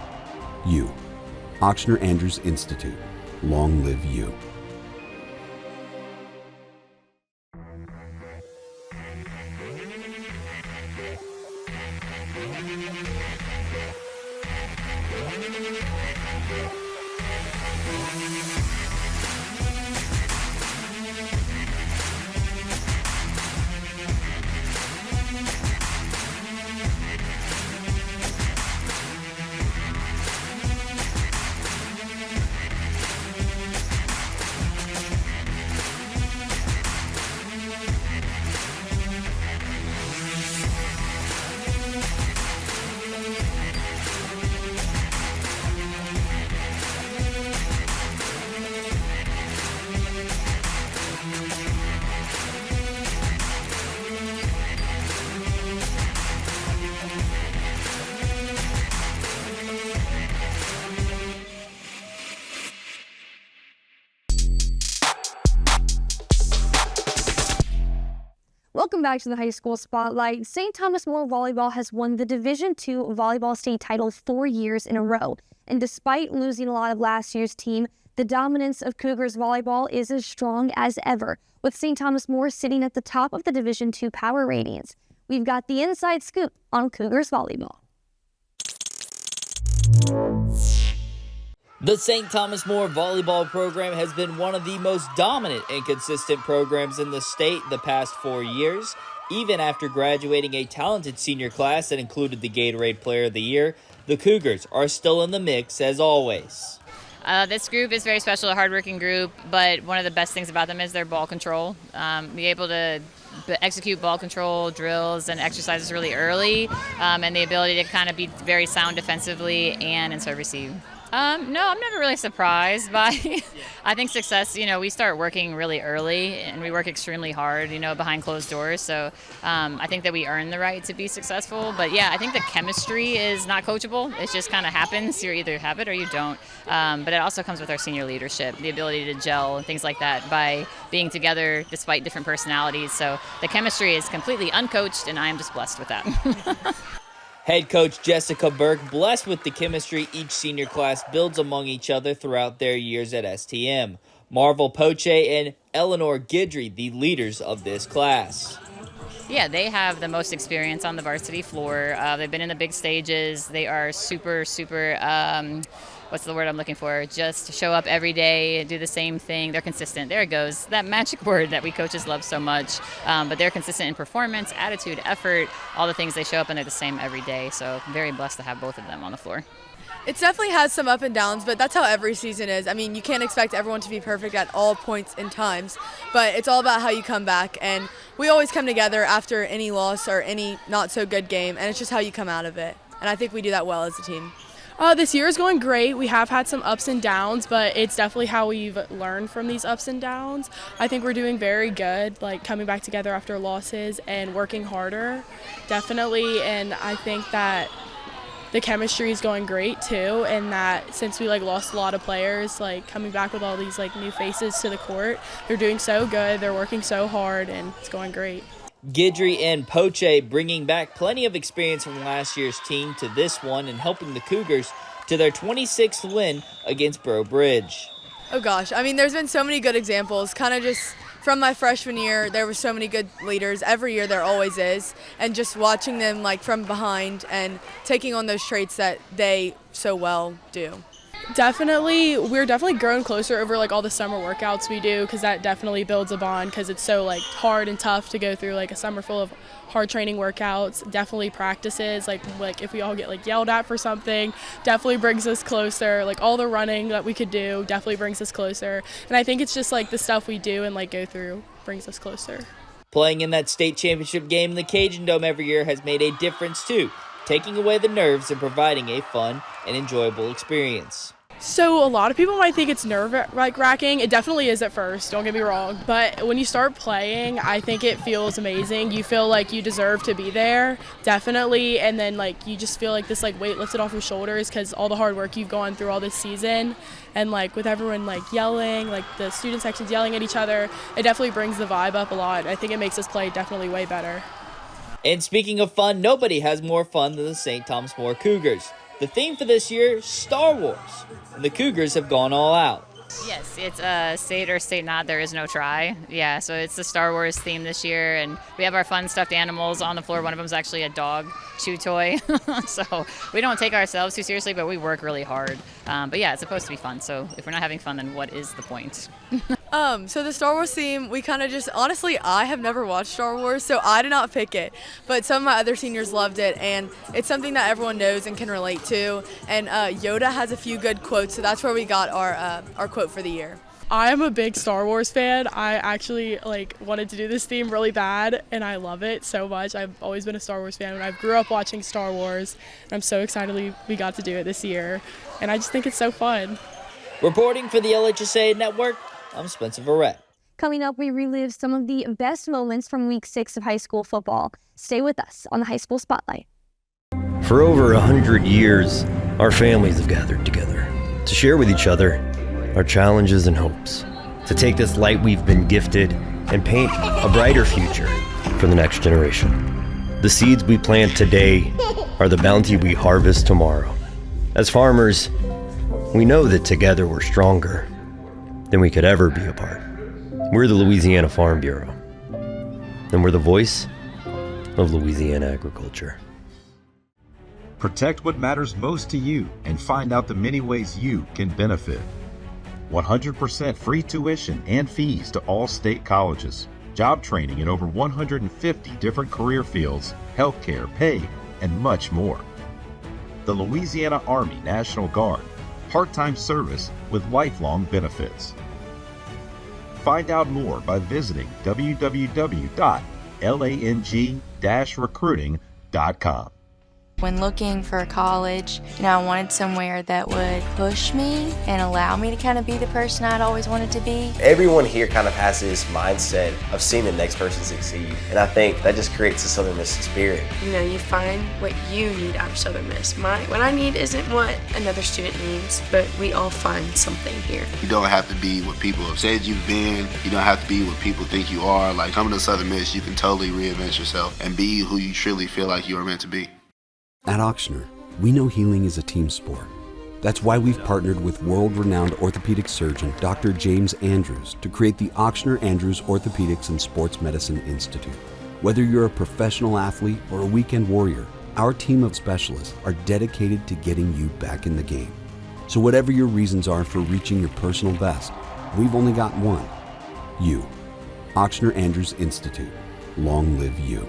you. Auctioner Andrews Institute. Long live you. Welcome back to the high school spotlight. St. Thomas More Volleyball has won the Division II volleyball state title 4 years in a row. And despite losing a lot of last year's team, the dominance of Cougars volleyball is as strong as ever, with St. Thomas More sitting at the top of the Division II power ratings. We've got the inside scoop on Cougars volleyball. The St. Thomas More volleyball program has been one of the most dominant and consistent programs in the state the past 4 years. Even after graduating a talented senior class that included the Gatorade Player of the Year, the Cougars are still in the mix as always. This group is very special, a hardworking group, but one of the best things about them is their ball control. Be able to execute ball control drills and exercises really early, and the ability to kind of be very sound defensively and in serve receive. No, I'm never really surprised by I think success, we start working really early and we work extremely hard, behind closed doors. So I think that we earn the right to be successful. But yeah, I think the chemistry is not coachable. It just kind of happens. You either have it or you don't. But it also comes with our senior leadership, the ability to gel and things like that by being together despite different personalities. So the chemistry is completely uncoached and I am just blessed with that. Head coach Jessica Burke blessed with the chemistry each senior class builds among each other throughout their years at STM. Marvel Poche and Eleanor Guidry, the leaders of this class. Yeah, they have the most experience on the varsity floor. They've been in the big stages. They are super, what's the word I'm looking for? Just show up every day, do the same thing. They're consistent. There it goes. That magic word that we coaches love so much. But they're consistent in performance, attitude, effort, all the things they show up and they're the same every day. So I'm very blessed to have both of them on the floor. It definitely has some up and downs, but that's how every season is. I mean, you can't expect everyone to be perfect at all points in times, but it's all about how you come back. And we always come together after any loss or any not so good game, and it's just how you come out of it. And I think we do that well as a team. This year is going great. We have had some ups and downs, but it's definitely how we've learned from these ups and downs. I think we're doing very good, like coming back together after losses and working harder, definitely. And I think that the chemistry is going great too, and that since we lost a lot of players, coming back with all these new faces to the court, they're doing so good, they're working so hard, and it's going great. Guidry and Poche bringing back plenty of experience from last year's team to this one and helping the Cougars to their 26th win against Bridge. Oh gosh, I mean, there's been so many good examples, kind of just from my freshman year. There were so many good leaders. Every year there always is, and just watching them from behind and taking on those traits that they so well do. We're definitely grown closer over all the summer workouts we do, because that definitely builds a bond, because it's so hard and tough to go through a summer full of hard training workouts. Definitely practices, if we all get yelled at for something, definitely brings us closer. All the running that we could do definitely brings us closer, and I think it's just the stuff we do and go through brings us closer. Playing in that state championship game in the Cajun Dome every year has made a difference too, taking away the nerves and providing a fun and enjoyable experience. So a lot of people might think it's nerve-wracking. It definitely is at first, don't get me wrong. But when you start playing, I think it feels amazing. You feel like you deserve to be there, definitely. And then you just feel this weight lifted off your shoulders, because all the hard work you've gone through all this season. And with everyone yelling, the student sections yelling at each other, it definitely brings the vibe up a lot. I think it makes us play definitely way better. And speaking of fun, nobody has more fun than the St. Thomas More Cougars. The theme for this year, Star Wars, and the Cougars have gone all out. Yes, it's state or state not, there is no try. Yeah, so it's the Star Wars theme this year, and we have our fun stuffed animals on the floor. One of them is actually a dog chew toy, so we don't take ourselves too seriously, but we work really hard. But yeah, it's supposed to be fun, so if we're not having fun, then what is the point? So the Star Wars theme, we kind of honestly, I have never watched Star Wars, so I did not pick it. But some of my other seniors loved it, and it's something that everyone knows and can relate to. And Yoda has a few good quotes, so that's where we got our quote for the year. I am a big Star Wars fan. I actually wanted to do this theme really bad, and I love it so much. I've always been a Star Wars fan, and I grew up watching Star Wars, and I'm so excited we got to do it this year. And I just think it's so fun. Reporting for the LHSAA Network, I'm Spencer Verrett. Coming up, we relive some of the best moments from Week 6 of high school football. Stay with us on the High School Spotlight. For over 100 years, our families have gathered together to share with each other our challenges and hopes, to take this light we've been gifted and paint a brighter future for the next generation. The seeds we plant today are the bounty we harvest tomorrow. As farmers, we know that together we're stronger than we could ever be apart. We're the Louisiana Farm Bureau, and we're the voice of Louisiana agriculture. Protect what matters most to you and find out the many ways you can benefit. 100% free tuition and fees to all state colleges. Job training in over 150 different career fields, healthcare, pay, and much more. The Louisiana Army National Guard, part-time service with lifelong benefits. Find out more by visiting www.lang-recruiting.com. When looking for college, I wanted somewhere that would push me and allow me to kind of be the person I'd always wanted to be. Everyone here kind of has this mindset of seeing the next person succeed, and I think that just creates a Southern Miss spirit. You find what you need out of Southern Miss. What I need isn't what another student needs, but we all find something here. You don't have to be what people have said you've been. You don't have to be what people think you are. Coming to Southern Miss, you can totally reinvent yourself and be who you truly feel like you are meant to be. At Auctioner, we know healing is a team sport. That's why we've partnered with world-renowned orthopedic surgeon Dr. James Andrews to create the Auctioner Andrews Orthopedics and Sports Medicine Institute. Whether you're a professional athlete or a weekend warrior, our team of specialists are dedicated to getting you back in the game. So whatever your reasons are for reaching your personal best, we've only got one: you. Auctioner Andrews Institute. Long live you.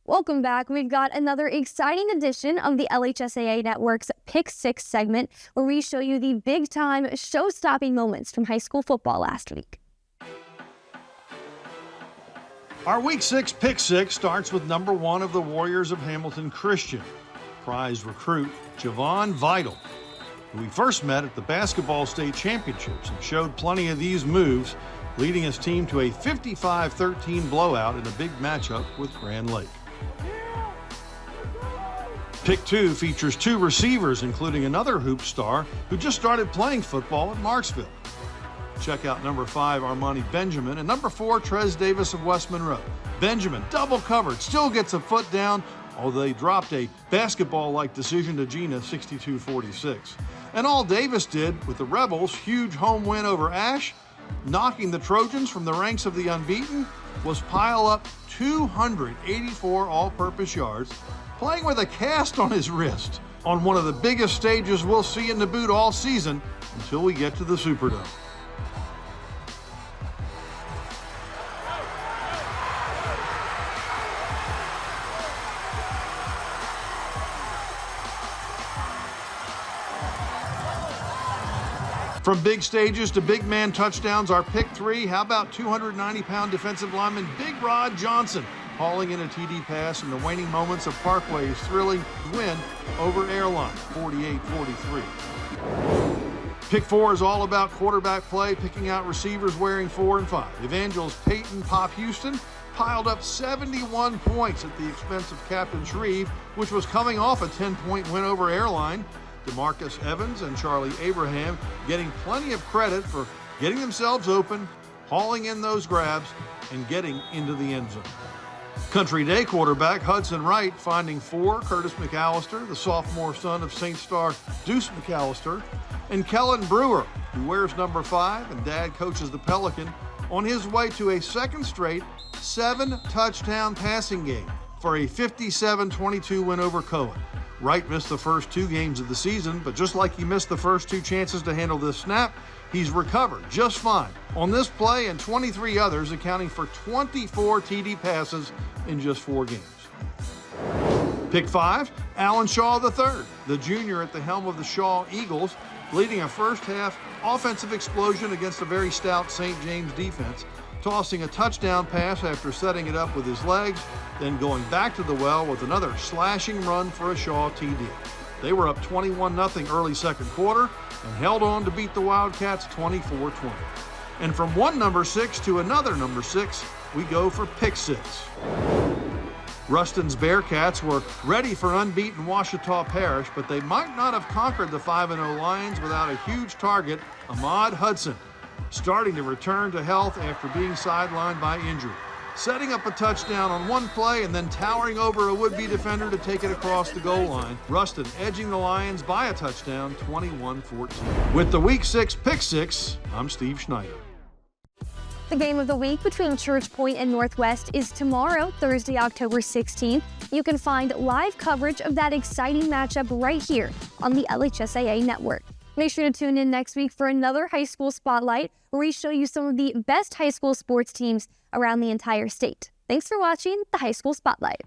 Welcome back. We've got another exciting edition of the LHSAA Network's Pick 6 segment, where we show you the big-time, show-stopping moments from high school football last week. Our Week 6 Pick 6 starts with number 1 of the Warriors of Hamilton Christian, prized recruit Javon Vital, who we first met at the Basketball State Championships and showed plenty of these moves, leading his team to a 55-13 blowout in a big matchup with Grand Lake. Pick 2 features 2 receivers, including another hoop star who just started playing football at Marksville. Check out number 5, Armani Benjamin, and number 4, Trez Davis of West Monroe. Benjamin, double covered, still gets a foot down, although they dropped a basketball-like decision to Gina, 62-46. And all Davis did with the Rebels' huge home win over Ash, knocking the Trojans from the ranks of the unbeaten, was pile up 284 all-purpose yards, playing with a cast on his wrist on one of the biggest stages we'll see in the boot all season until we get to the Superdome. From big stages to big man touchdowns, our pick 3, how about 290-pound defensive lineman Big Rod Johnson hauling in a TD pass in the waning moments of Parkway's thrilling win over Airline, 48-43. Pick 4 is all about quarterback play, picking out receivers wearing 4 and 5. Evangel's Peyton Pop Houston piled up 71 points at the expense of Captain Shreve, which was coming off a 10-point win over Airline. DeMarcus Evans and Charlie Abraham getting plenty of credit for getting themselves open, hauling in those grabs, and getting into the end zone. Country Day quarterback Hudson Wright finding 4, Curtis McAllister, the sophomore son of St. Star Deuce McAllister, and Kellen Brewer, who wears number 5 and dad coaches the Pelican, on his way to a second straight 7-touchdown passing game for a 57-22 win over Cohen. Wright missed the first 2 games of the season, but just like he missed the first 2 chances to handle this snap, he's recovered just fine on this play and 23 others, accounting for 24 TD passes in just 4 games. Pick 5, Alan Shaw III, the junior at the helm of the Shaw Eagles, leading a first-half offensive explosion against a very stout St. James defense, tossing a touchdown pass after setting it up with his legs, then going back to the well with another slashing run for a Shaw TD. They were up 21-0 early second quarter and held on to beat the Wildcats 24-20. And from one number 6 to another number 6, we go for pick 6. Ruston's Bearcats were ready for unbeaten Ouachita Parish, but they might not have conquered the 5-0 Lions without a huge target, Ahmad Hudson, starting to return to health after being sidelined by injury, setting up a touchdown on one play and then towering over a would-be defender to take it across the goal line. Ruston edging the Lions by a touchdown, 21-14. With the Week 6 Pick 6, I'm Steve Schneider. The game of the week between Church Point and Northwest is tomorrow, Thursday, October 16th. You can find live coverage of that exciting matchup right here on the LHSAA network. Make sure to tune in next week for another high school spotlight where we show you some of the best high school sports teams around the entire state. Thanks for watching the High School Spotlight.